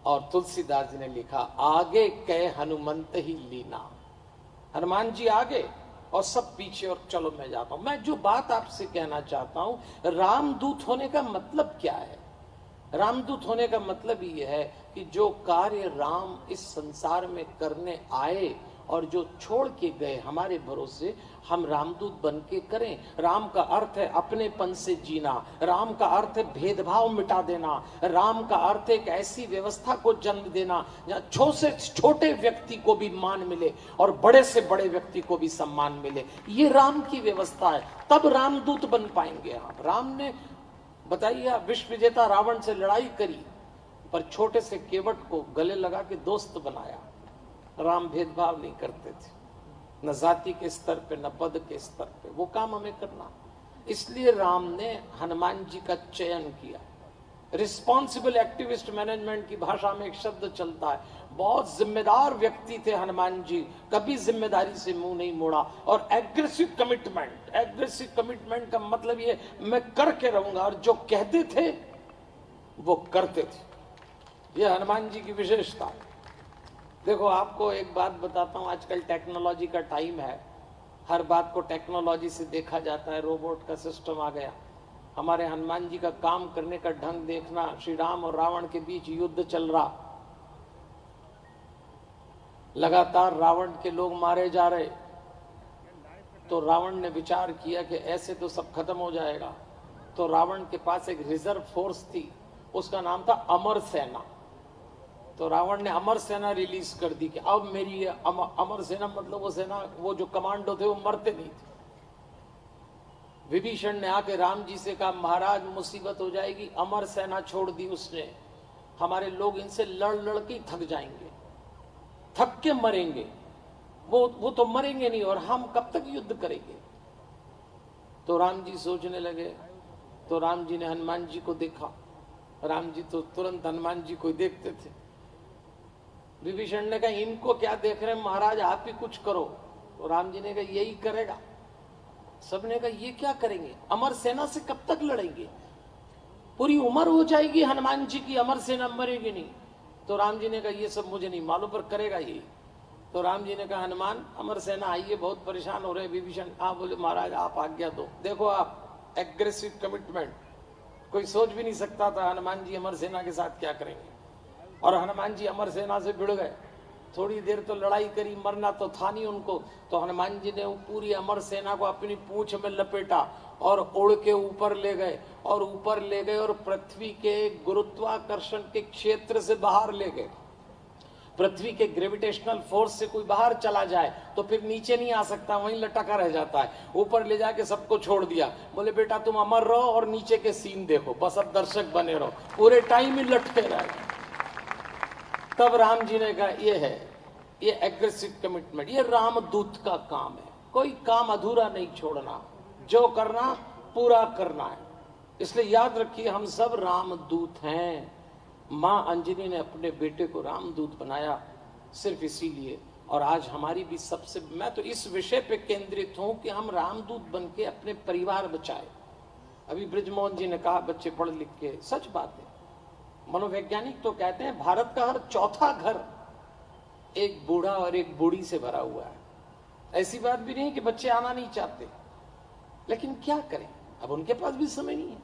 और तुलसीदास जी ने लिखा आगे कह हनुमंत ही लीना। हनुमान जी आगे और सब पीछे, और चलो मैं जाता हूं। मैं जो बात आपसे कहना चाहता हूं, रामदूत होने का मतलब क्या है? रामदूत होने का मतलब ये है कि जो कार्य राम इस संसार में करने आए और जो छोड़ के गए हमारे भरोसे, हम रामदूत बन के करें। राम का अर्थ है अपनेपन से जीना, राम का अर्थ है भेदभाव मिटा देना, राम का अर्थ है एक ऐसी व्यवस्था को जन्म देना जहाँ छोटे व्यक्ति को भी मान मिले और बड़े से बड़े व्यक्ति को भी सम्मान मिले। ये राम की व्यवस्था है, तब रामदूत बन पाएंगे आप। राम ने, बताइए, विश्व विजेता रावण से लड़ाई करी, पर छोटे से केवट को गले लगा के दोस्त बनाया। राम भेदभाव नहीं करते थे, न जाति के स्तर पे न पद के स्तर पे। वो काम हमें करना, इसलिए राम ने हनुमान जी का चयन किया। रिस्पॉन्सिबल एक्टिविस्ट मैनेजमेंट की भाषा में एक शब्द चलता है, बहुत जिम्मेदार व्यक्ति थे हनुमान जी, कभी जिम्मेदारी से मुंह नहीं मोड़ा। और एग्रेसिव कमिटमेंट का मतलब ये मैं करके रहूंगा, और जो कहते थे वो करते थे। ये हनुमान जी की विशेषता है। देखो, आपको एक बात बताता हूं, आजकल टेक्नोलॉजी का टाइम है, हर बात को टेक्नोलॉजी से देखा जाता है, रोबोट का सिस्टम आ गया। हमारे हनुमान जी का काम करने का ढंग देखना, श्री राम और रावण के बीच युद्ध चल रहा, लगातार रावण के लोग मारे जा रहे, तो रावण ने विचार किया कि ऐसे तो सब खत्म हो जाएगा। तो रावण के पास एक रिजर्व फोर्स थी, उसका नाम था अमर सेना। तो रावण ने अमर सेना रिलीज कर दी कि अब मेरी अमर सेना, मतलब वो सेना, वो जो कमांडो थे वो मरते नहीं थे। विभीषण ने आके राम जी से कहा महाराज मुसीबत हो जाएगी, अमर सेना छोड़ दी उसने, हमारे लोग इनसे लड़ लड़ के थक जाएंगे, थक के मरेंगे, वो तो मरेंगे नहीं, और हम कब तक युद्ध करेंगे। तो राम जी सोचने लगे। तो राम जी ने हनुमान जी को देखा, राम जी तो तुरंत हनुमान जी को देखते थे। विभीषण ने कहा इनको क्या देख रहे हैं महाराज, आप ही कुछ करो। तो राम जी ने कहा यही करेगा। सबने कहा ये क्या करेंगे, अमर सेना से कब तक लड़ेंगे, पूरी उम्र हो जाएगी हनुमान जी की, अमर सेना मरेगी नहीं। तो राम जी ने कहा ये सब मुझे नहीं मालूम पर करेगा ये। तो राम जी ने कहा हनुमान अमर सेना आइए, बहुत परेशान हो रहे हैं। विभीषण हाँ बोले महाराज आप आज्ञा दो। देखो आप एग्रेसिव कमिटमेंट, कोई सोच भी नहीं सकता था हनुमान जी अमर सेना के साथ क्या करेंगे। और हनुमान जी अमर सेना से भिड़ गए। थोड़ी देर तो लड़ाई करी, मरना तो था नहीं उनको। तो हनुमान जी ने पूरी अमर सेना को अपनी पूंछ में लपेटा और उड़ के ऊपर ले गए और ऊपर ले गए और पृथ्वी के गुरुत्वाकर्षण के क्षेत्र से बाहर ले गए। पृथ्वी के ग्रेविटेशनल फोर्स से कोई बाहर चला जाए तो फिर नीचे नहीं आ सकता, वहीं लटका रह जाता है। ऊपर ले जाके सबको छोड़ दिया, बोले बेटा तुम अमर रहो और नीचे के सीन देखो, बस अब दर्शक बने रहो, पूरे टाइम ही लटके रहे। तब राम जी ने कहा ये एग्रेसिव कमिटमेंट, ये रामदूत का काम है। कोई काम अधूरा नहीं छोड़ना, जो करना पूरा करना है। इसलिए याद रखिए हम सब रामदूत हैं। मां अंजनी ने अपने बेटे को रामदूत बनाया सिर्फ इसीलिए। और आज हमारी भी सबसे, मैं तो इस विषय पे केंद्रित हूं कि हम रामदूत बन के अपने परिवार बचाए। अभी ब्रिजमोहन जी ने कहा बच्चे पढ़ लिख के, सच बात है। मनोवैज्ञानिक तो कहते हैं भारत का हर चौथा घर एक बूढ़ा और एक बूढ़ी से भरा हुआ है। ऐसी बात भी नहीं कि बच्चे आना नहीं चाहते, लेकिन क्या करें, अब उनके पास भी समय नहीं है।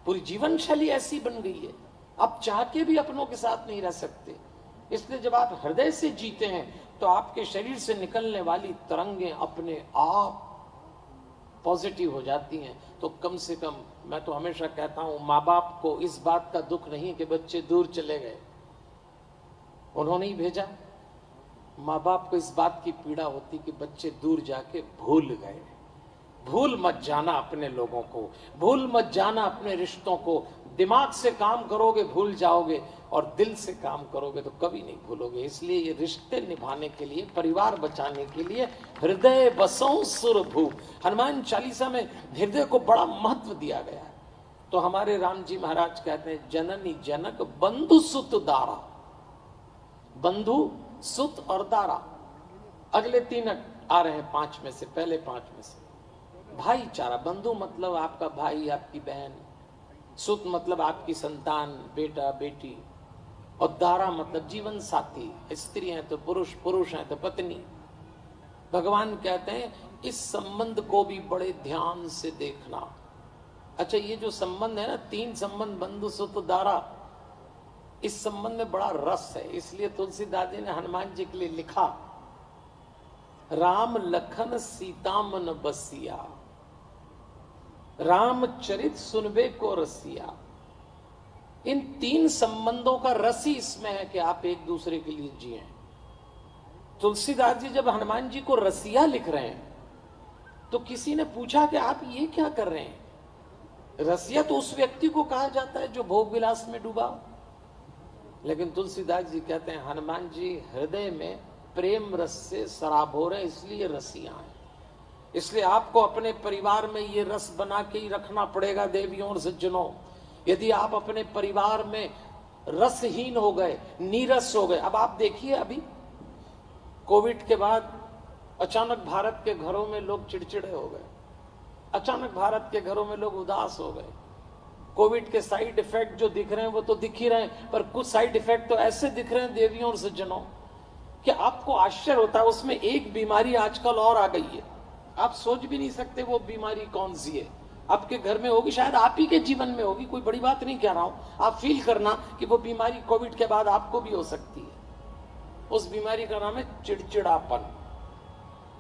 पूरी जीवन शैली ऐसी बन गई है, आप चाह के भी अपनों के साथ नहीं रह सकते। इसलिए जब आप हृदय से जीते हैं तो आपके शरीर से निकलने वाली तरंगें अपने आप पॉजिटिव हो जाती हैं। तो कम से कम मैं तो हमेशा कहता हूं माँ बाप को इस बात का दुख नहीं कि बच्चे दूर चले गए, उन्होंने ही भेजा। माँ बाप को इस बात की पीड़ा होती कि बच्चे दूर जाके भूल गए। भूल मत जाना अपने लोगों को, भूल मत जाना अपने रिश्तों को। दिमाग से काम करोगे भूल जाओगे और दिल से काम करोगे तो कभी नहीं भूलोगे। इसलिए ये रिश्ते निभाने के लिए, परिवार बचाने के लिए हृदय बसों सुरभू, हनुमान चालीसा में हृदय को बड़ा महत्व दिया गया है। तो हमारे राम जी महाराज कहते हैं जननी जनक बंधु सुत दारा, बंधु सुत और दारा। अगले 3 आ रहे हैं 5 में से, पहले 5 में से भाईचारा। बंधु मतलब आपका भाई आपकी बहन, सुत मतलब आपकी संतान बेटा बेटी, और दारा मतलब जीवन साथी, स्त्री है तो पुरुष, पुरुष है तो पत्नी। भगवान कहते हैं इस संबंध को भी बड़े ध्यान से देखना। अच्छा ये जो संबंध है ना, 3 संबंध बंधु सुत दारा, इस संबंध में बड़ा रस है। इसलिए तुलसीदास जी ने हनुमान जी के लिए लिखा राम लखन सीता मन बसिया, रामचरित सुनबे को रसिया। इन 3 संबंधों का रस ही इसमें है कि आप एक दूसरे के लिए जिए। तुलसीदास जी जब हनुमान जी को रसिया लिख रहे हैं तो किसी ने पूछा कि आप ये क्या कर रहे हैं। रसिया तो उस व्यक्ति को कहा जाता है जो भोग विलास में डूबा, लेकिन तुलसीदास जी कहते हैं हनुमान जी हृदय में प्रेम रस से सराबोर है, इसलिए रसिया है। इसलिए आपको अपने परिवार में ये रस बना के ही रखना पड़ेगा देवियों और सज्जनों। यदि आप अपने परिवार में रसहीन हो गए, नीरस हो गए। अब आप देखिए अभी कोविड के बाद अचानक भारत के घरों में लोग चिड़चिड़े हो गए, अचानक भारत के घरों में लोग उदास हो गए। कोविड के साइड इफेक्ट जो दिख रहे हैं वो तो दिख ही रहे हैं, पर कुछ साइड इफेक्ट तो ऐसे दिख रहे हैं देवियों और सज्जनों कि आपको आश्चर्य होता है। उसमें एक बीमारी आजकल और आ गई है, आप सोच भी नहीं सकते वो बीमारी कौन सी है। आपके घर में होगी, शायद आप ही के जीवन में होगी, कोई बड़ी बात नहीं कह रहा हूं। आप फील करना कि वो बीमारी कोविड के बाद आपको भी हो सकती है। उस बीमारी का नाम है चिड़चिड़ापन।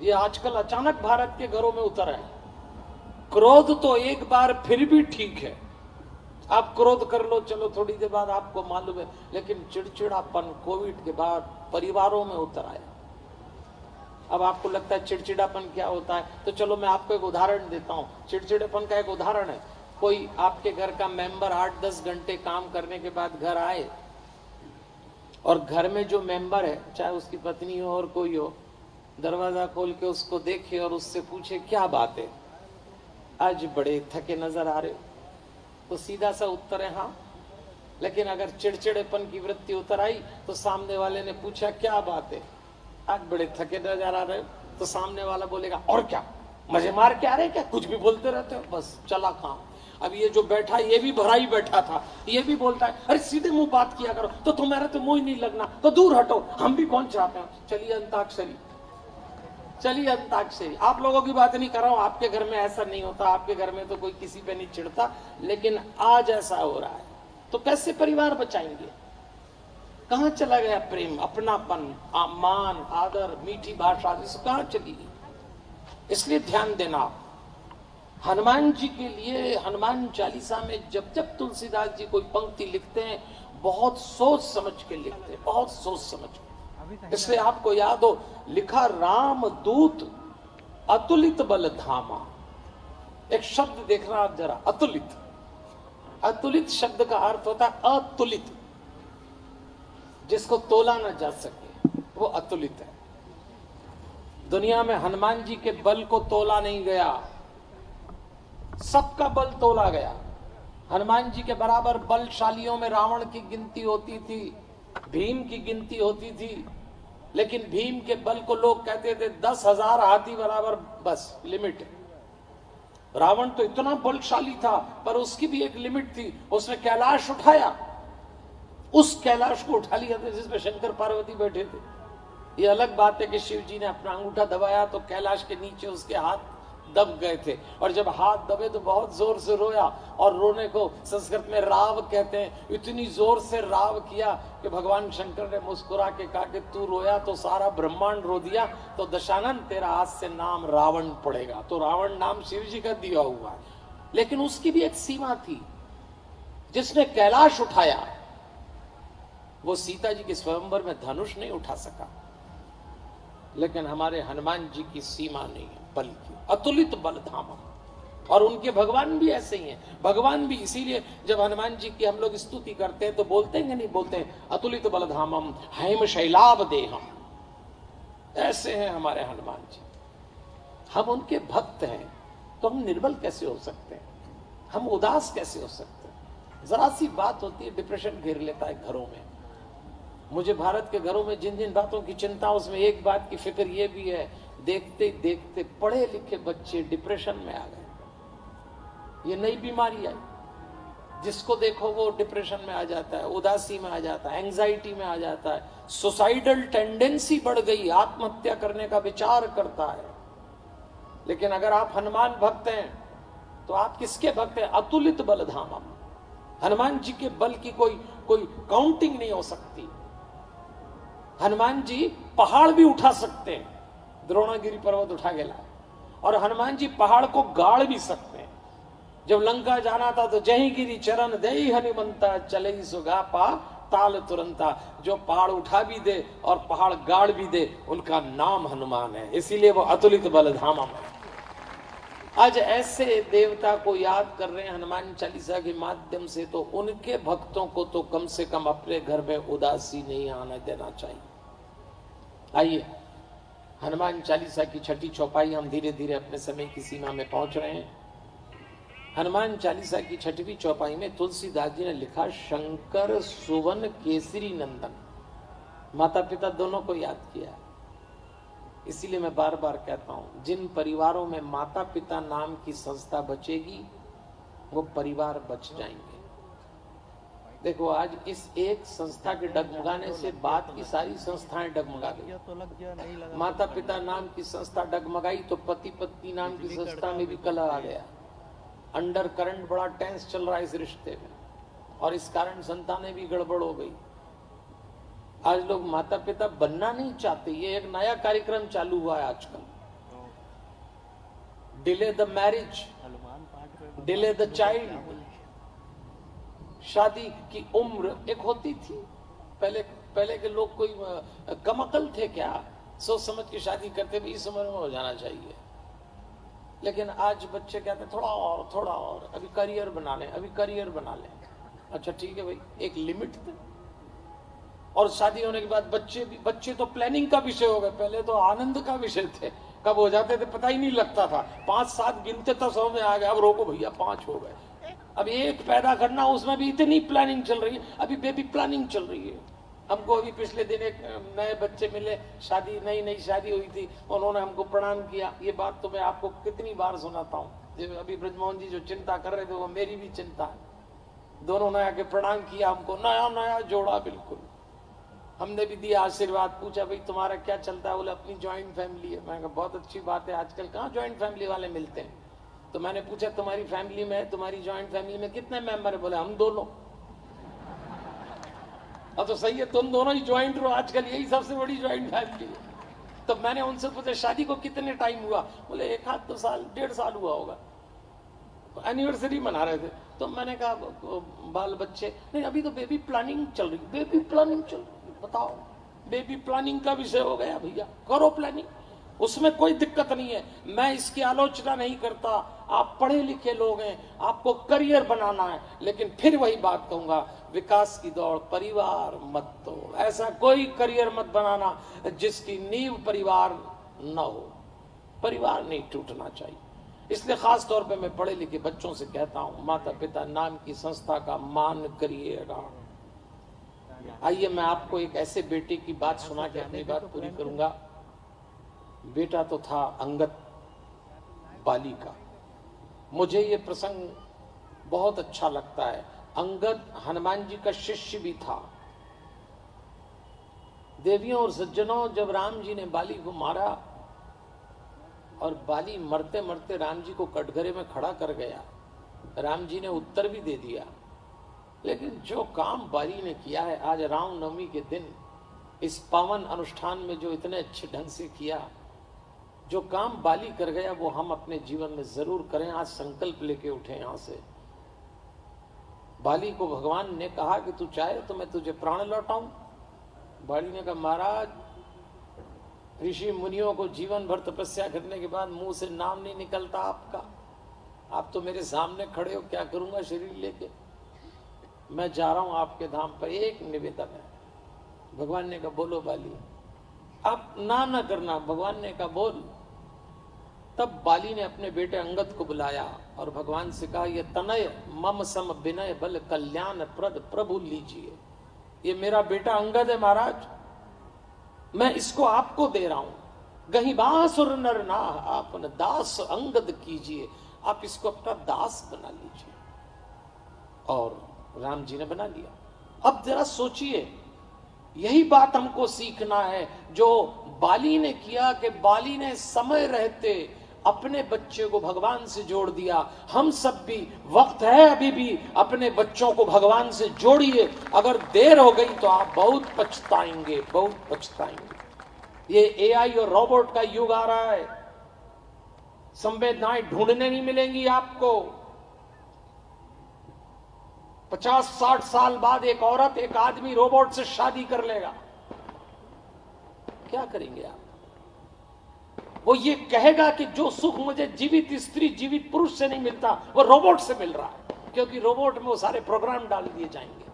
ये आजकल अचानक भारत के घरों में उतर है। क्रोध तो एक बार फिर भी ठीक है, आप क्रोध कर लो, चलो थोड़ी देर बाद आपको मालूम है, लेकिन चिड़चिड़ापन कोविड के बाद परिवारों में उतर आया। अब आपको लगता है चिड़चिड़ापन क्या होता है, तो चलो मैं आपको एक उदाहरण देता हूं। चिड़चिड़ापन का एक उदाहरण है, कोई आपके घर का मेंबर 8-10 घंटे काम करने के बाद घर आए और घर में जो मेंबर है, चाहे उसकी पत्नी हो और कोई हो, दरवाजा खोल के उसको देखे और उससे पूछे क्या बात है, आज बड़े थके नजर आ रहे हो, तो सीधा सा उत्तर है हाँ। लेकिन अगर चिड़चिड़ेपन की वृत्ति उतर आई तो सामने वाले ने पूछा क्या बात है, आज बड़े थके नजर आ रहे हो, तो सामने वाला बोलेगा और क्या, मजे मार के आ रहे क्या, कुछ भी बोलते रहते हो, बस चला काम। अब ये जो बैठा ये भी भरा ही बैठा था, ये भी बोलता है अरे सीधे मुंह बात किया करो, तो तुम्हारा तो मुंह ही नहीं लगना, तो दूर हटो, हम भी कौन चाहते हैं। चलिए अंताक्षरी, चलिए अंताक्षरी। आप लोगों की बात नहीं कर रहा हूं, आपके घर में ऐसा नहीं होता, आपके घर में तो कोई किसी पे नहीं चिढ़ता, लेकिन आज ऐसा हो रहा है। तो कैसे परिवार बचाएंगे? कहां चला गया प्रेम, अपनापन, मान, आदर, मीठी भाषा, कहां चली गई? इसलिए ध्यान देना। हनुमान जी के लिए हनुमान चालीसा में जब जब तुलसीदास जी कोई पंक्ति लिखते हैं बहुत सोच समझ के लिखते हैं, बहुत सोच समझ के। इसलिए आपको याद हो, लिखा राम दूत अतुलित बल धामा। एक शब्द देखना आप जरा, अतुलित। अतुलित शब्द का अर्थ होता है अतुलित, जिसको तोला ना जा सके, वो अतुलित है। दुनिया में हनुमान जी के बल को तोला नहीं गया, सबका बल तोला गया। हनुमान जी के बराबर बलशालियों में रावण की गिनती होती थी, भीम की गिनती होती थी, लेकिन भीम के बल को लोग कहते थे 10,000 हाथी बराबर, बस लिमिट है। रावण तो इतना बलशाली था, पर उसकी भी एक लिमिट थी। उसने कैलाश उठाया, उस कैलाश को उठा लिया था जिसमें शंकर पार्वती बैठे थे। ये अलग बात है कि शिव जी ने अपना अंगूठा दबाया तो कैलाश के नीचे उसके हाथ दब गए थे, और जब हाथ दबे तो बहुत जोर से रोया, और रोने को संस्कृत में राव कहते हैं। इतनी जोर से राव किया कि भगवान शंकर ने मुस्कुरा के कहा कि तू रोया तो सारा ब्रह्मांड रो दिया, तो दशानन तेरा आज से नाम रावण पड़ेगा। तो रावण नाम शिव जी का दिया हुआ है, लेकिन उसकी भी एक सीमा थी। जिसने कैलाश उठाया वो सीता जी के स्वयंवर में धनुष नहीं उठा सका, लेकिन हमारे हनुमान जी की सीमा नहीं है बल की, अतुलित बल धाम। और उनके भगवान भी ऐसे ही हैं। भगवान भी इसीलिए जब हनुमान जी की हम लोग स्तुति करते हैं तो बोलते हैं नहीं बोलते हैं, अतुलित बल धामम हैम शैलाभ देहम। ऐसे हैं हमारे हनुमान जी। हम उनके भक्त हैं तो हम निर्बल कैसे हो सकते हैं, हम उदास कैसे हो सकते हैं? जरा सी बात होती है डिप्रेशन घेर लेता है घरों में। मुझे भारत के घरों में जिन जिन बातों की चिंता, उसमें एक बात की फिक्र ये भी है, देखते देखते पढ़े लिखे बच्चे डिप्रेशन में आ गए। ये नई बीमारी आई, जिसको देखो वो डिप्रेशन में आ जाता है, उदासी में आ जाता है, एंजाइटी में आ जाता है, सुसाइडल टेंडेंसी बढ़ गई, आत्महत्या करने का विचार करता है। लेकिन अगर आप हनुमान भक्त हैं तो आप किसके भक्त हैं? अतुलित बल धामा। हनुमान जी के बल की कोई काउंटिंग नहीं हो सकती। हनुमान जी पहाड़ भी उठा सकते हैं, द्रोणागिरी पर्वत उठा के लाए, और हनुमान जी पहाड़ को गाड़ भी सकते हैं। जब लंका जाना था तो जय गिरी चरण दे हनुमंता चले सुगा पा ताल तुरंता। जो पहाड़ उठा भी दे और पहाड़ गाड़ भी दे, उनका नाम हनुमान है, इसीलिए वो अतुलित बल धामा है। आज ऐसे देवता को याद कर रहे हैं हनुमान चालीसा के माध्यम से, तो उनके भक्तों को तो कम से कम अपने घर में उदासी नहीं आने देना चाहिए। आइए, हनुमान चालीसा की छठी चौपाई, हम धीरे धीरे अपने समय की सीमा में पहुंच रहे हैं। हनुमान चालीसा की छठवीं चौपाई में तुलसीदास जी ने लिखा, शंकर सुवन केसरी नंदन। माता पिता दोनों को याद किया। इसीलिए मैं बार बार कहता हूं, जिन परिवारों में माता पिता नाम की संस्था बचेगी वो परिवार बच जाएंगे। देखो, आज इस एक संस्था के डगमगाने से बात की सारी संस्थाएं डगमगा गई। माता पिता नाम की संस्था डगमगाई तो पति पत्नी नाम की संस्था में भी कलह आ गया। अंडर करंट बड़ा टेंस चल रहा है इस रिश्ते में, और इस कारण संतानें भी गड़बड़ हो गई। आज लोग माता पिता बनना नहीं चाहते। ये एक नया कार्यक्रम चालू हुआ है आजकल, delay the marriage, delay the child. शादी की उम्र एक होती थी, पहले के लोग कोई कम अकल थे क्या, सोच समझ के शादी करते भी इस उम्र में हो जाना चाहिए। लेकिन आज बच्चे कहते हैं थोड़ा और, अभी करियर बना लें, अभी करियर बना लें। अच्छा ठीक है भाई, एक लिमिट थे। और शादी होने के बाद बच्चे तो प्लानिंग का विषय हो गए। पहले तो आनंद का विषय थे, कब हो जाते थे पता ही नहीं लगता था। 5-7 गिनते तो 100 में आ गए, अब रोको भैया 5 हो गए। अब एक पैदा करना, उसमें भी इतनी प्लानिंग चल रही है, अभी बेबी प्लानिंग चल रही है। हमको अभी पिछले दिन एक नए बच्चे मिले, शादी नई शादी हुई थी, उन्होंने हमको प्रणाम किया। ये बात तो मैं आपको कितनी बार सुनाता हूँ। अभी ब्रजमोहन जी जो चिंता कर रहे थे वो मेरी भी चिंता है। दोनों ने आके प्रणाम किया हमको, नया जोड़ा बिल्कुल। हमने भी दिया आशीर्वाद, पूछा भाई तुम्हारा क्या चलता है? बोले अपनी ज्वाइंट फैमिली है। मैंने कहा बहुत अच्छी बात है, आजकल कहाँ ज्वाइंट फैमिली वाले मिलते हैं। तो मैंने पूछा तुम्हारी फैमिली में, तुम्हारी ज्वाइंट फैमिली में कितने मेंबर है? बोले हम दोनों। अब तो सही है, तुम दोनों ही ज्वाइंट रहो, आजकल यही सबसे बड़ी ज्वाइंट फैमिली है। तो मैंने उनसे पूछा शादी को कितने टाइम हुआ? बोले 1-2 साल, 1.5 साल हुआ होगा। एनिवर्सरी मना रहे थे। तो मैंने कहा बाल बच्चे नहीं, अभी तो बेबी प्लानिंग चल रही। बेबी प्लानिंग चल रही, बताओ, बेबी प्लानिंग का विषय हो गया भैया, करो प्लानिंग, उसमें कोई दिक्कत नहीं है। मैं इसकी आलोचना नहीं करता, आप पढ़े लिखे लोग हैं, आपको करियर बनाना है, लेकिन फिर वही बात कहूंगा, विकास की दौड़ परिवार मत तोड़। ऐसा कोई करियर मत बनाना जिसकी नींव परिवार न हो। परिवार नहीं टूटना चाहिए। इसलिए खास तौर पे मैं पढ़े लिखे बच्चों से कहता हूं, माता पिता नाम की संस्था का मान करिएगा। आइए मैं आपको एक ऐसे बेटे की बात सुना के अपनी बात पूरी करूंगा। बेटा तो था अंगद बाली का। मुझे ये प्रसंग बहुत अच्छा लगता है। अंगद हनुमान जी का शिष्य भी था। देवियों और सज्जनों, जब राम जी ने बाली को मारा और बाली मरते मरते राम जी को कटघरे में खड़ा कर गया, राम जी ने उत्तर भी दे दिया, लेकिन जो काम बाली ने किया है आज रामनवमी के दिन इस पावन अनुष्ठान में, जो इतने अच्छे ढंग से किया, जो काम बाली कर गया वो हम अपने जीवन में जरूर करें। आज संकल्प लेके उठे यहां से। बाली को भगवान ने कहा कि तू चाहे तो मैं तुझे प्राण लौटाऊं। बाली ने कहा महाराज, ऋषि मुनियों को जीवन भर तपस्या करने के बाद मुंह से नाम नहीं निकलता आपका। आप तो मेरे सामने खड़े हो, क्या करूंगा शरीर लेके? मैं जा रहा हूं आपके धाम पर, एक निवेदन है। भगवान ने कहा बोलो बाली। आप ना करना, भगवान ने कहा बोल। तब बाली ने अपने बेटे अंगद को बुलाया और भगवान से कहा, ये तनय मम सम विनय बल कल्याण प्रद प्रभु लीजिए। ये मेरा बेटा अंगद है महाराज, मैं इसको आपको दे रहा हूं। गही बासुर नर ना आपन दास अंगद कीजिए। आप इसको अपना दास बना लीजिए। और राम जी ने बना लिया। अब जरा सोचिए, यही बात हमको सीखना है जो बाली ने किया, कि बाली ने समय रहते अपने बच्चे को भगवान से जोड़ दिया। हम सब भी, वक्त है अभी भी, अपने बच्चों को भगवान से जोड़िए। अगर देर हो गई तो आप बहुत पछताएंगे, बहुत पछताएंगे। ये एआई और रोबोट का युग आ रहा है। संवेदनाएं ढूंढने नहीं मिलेंगी आपको। 50-60 साल बाद एक औरत, एक आदमी रोबोट से शादी कर लेगा, क्या करेंगे आप? वो ये कहेगा कि जो सुख मुझे जीवित स्त्री, जीवित पुरुष से नहीं मिलता, वो रोबोट से मिल रहा है, क्योंकि रोबोट में वो सारे प्रोग्राम डाल दिए जाएंगे।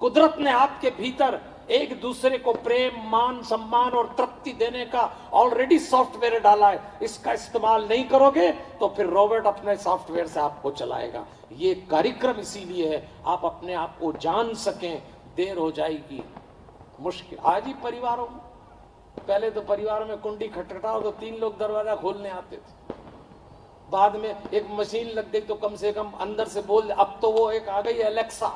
कुदरत ने आपके भीतर एक दूसरे को प्रेम, मान, सम्मान और तृप्ति देने का ऑलरेडी सॉफ्टवेयर डाला है। इसका इस्तेमाल नहीं करोगे तो फिर रोबोट अपने सॉफ्टवेयर से आपको चलाएगा। ये कार्यक्रम इसीलिए है, आप अपने आप को जान सकें। देर हो जाएगी, मुश्किल। आज ही परिवारों में, पहले तो परिवार में कुंडी खटखटाओ तो 3 लोग दरवाजा खोलने आते थे। बाद में एक मशीन लग गई तो कम से कम अंदर से बोल। अब तो वो एक आ गई एलेक्सा।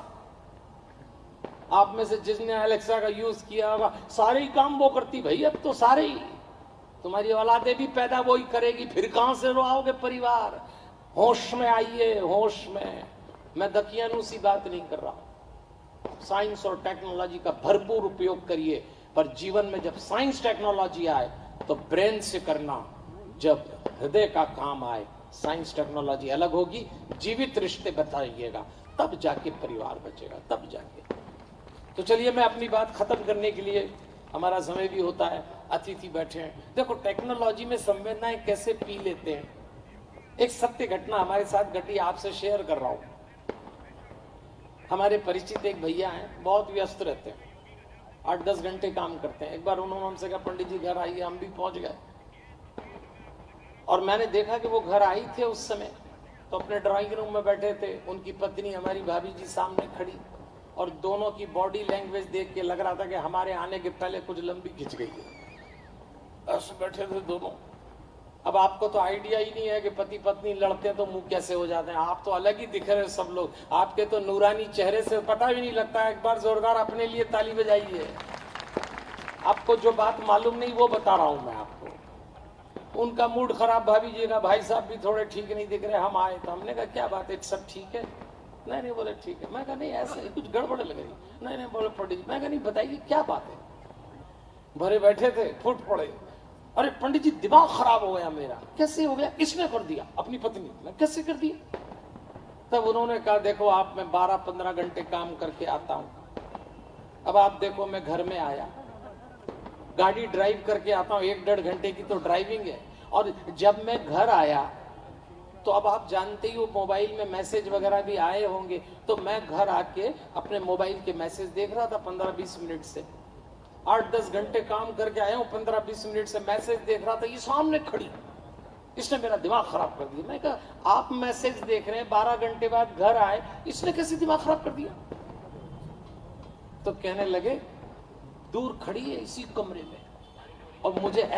आप में से जिसने एलेक्सा का यूज किया होगा, सारे ही काम वो करती। भाई अब तो सारे ही, तुम्हारी औलादे भी पैदा वो ही करेगी, फिर कहां से रोआओगे परिवार? होश में आइए, होश में। मैं दकियानूसी बात नहीं कर रहा। साइंस और टेक्नोलॉजी का भरपूर उपयोग करिए, पर जीवन में जब साइंस टेक्नोलॉजी आए तो ब्रेन से करना। जब हृदय का काम आए, साइंस टेक्नोलॉजी अलग होगी। जीवित रिश्ते बताइएगा, तब जाके परिवार बचेगा, तब जाके। तो चलिए, मैं अपनी बात खत्म करने के लिए, हमारा समय भी होता है, अतिथि बैठे हैं। देखो टेक्नोलॉजी में संवेदनाएं कैसे पी लेते हैं। एक सत्य घटना हमारे साथ घटी, आपसे शेयर कर रहा हूं। हमारे परिचित एक भैया हैं, बहुत व्यस्त रहते हैं, 8-10 घंटे काम करते हैं। एक बार उन्होंने हमसे कहा पंडित जी घर आइए। हम भी पहुंच गए और मैंने देखा कि वो घर आई थे उस समय तो अपने ड्राइंग रूम में बैठे थे, उनकी पत्नी हमारी भाभी जी सामने खड़ी, और दोनों की बॉडी लैंग्वेज देख के लग रहा था कि हमारे आने के पहले कुछ लंबी खिंच गई है। ऐसे बैठे थे दोनों। अब आपको तो आइडिया ही नहीं है कि पति पत्नी लड़ते हैं तो मुंह कैसे हो जाते हैं। आप तो अलग ही दिख रहे हो सब लोग, आपके तो नूरानी चेहरे से पता भी नहीं लगता। एक बार जोरदार अपने लिए ताली बजाइए। आपको जो बात मालूम नहीं वो बता रहा हूं मैं आपको। उनका मूड खराब, भाभी जी का, भाई साहब भी थोड़े ठीक नहीं दिख रहे। हम आए तो हमने कहा क्या बात है, सब ठीक है? नहीं बोले ठीक है। मैं कहा नहीं ऐसे कुछ गड़बड़ लग रही। नहीं बोले पंडित जी। मैं कहा नहीं बताइए क्या बात है। भरे बैठे थे, फूट पड़े, अरे पंडित जी दिमाग खराब हो गया मेरा। कैसे हो गया? किसने कर दिया? अपनी पत्नी। मैं कैसे कर दिया? तब उन्होंने कहा देखो आप, मैं 12-15 घंटे काम करके आता हूं। अब आप देखो मैं घर में आया, गाड़ी ड्राइव करके आता हूं, 1-1.5 घंटे की तो ड्राइविंग है। और जब मैं घर आया तो अब आप जानते ही हो मोबाइल में मैसेज वगैरह भी आए होंगे, तो मैं घर आके अपने मोबाइल के मैसेज देख रहा था 15-20 मिनट से। 8-10 घंटे काम करके आया हूं, 15-20 मिनट से मैसेज देख रहा था। ये सामने खड़ी, इसने मेरा दिमाग खराब कर दिया। मैं कहा आप मैसेज देख रहे हैं, 12 घंटे बाद घर आए, इसने कैसे दिमाग खराब कर दिया? तो कहने लगे दूर खड़ी है इसी कमरे में और मुझे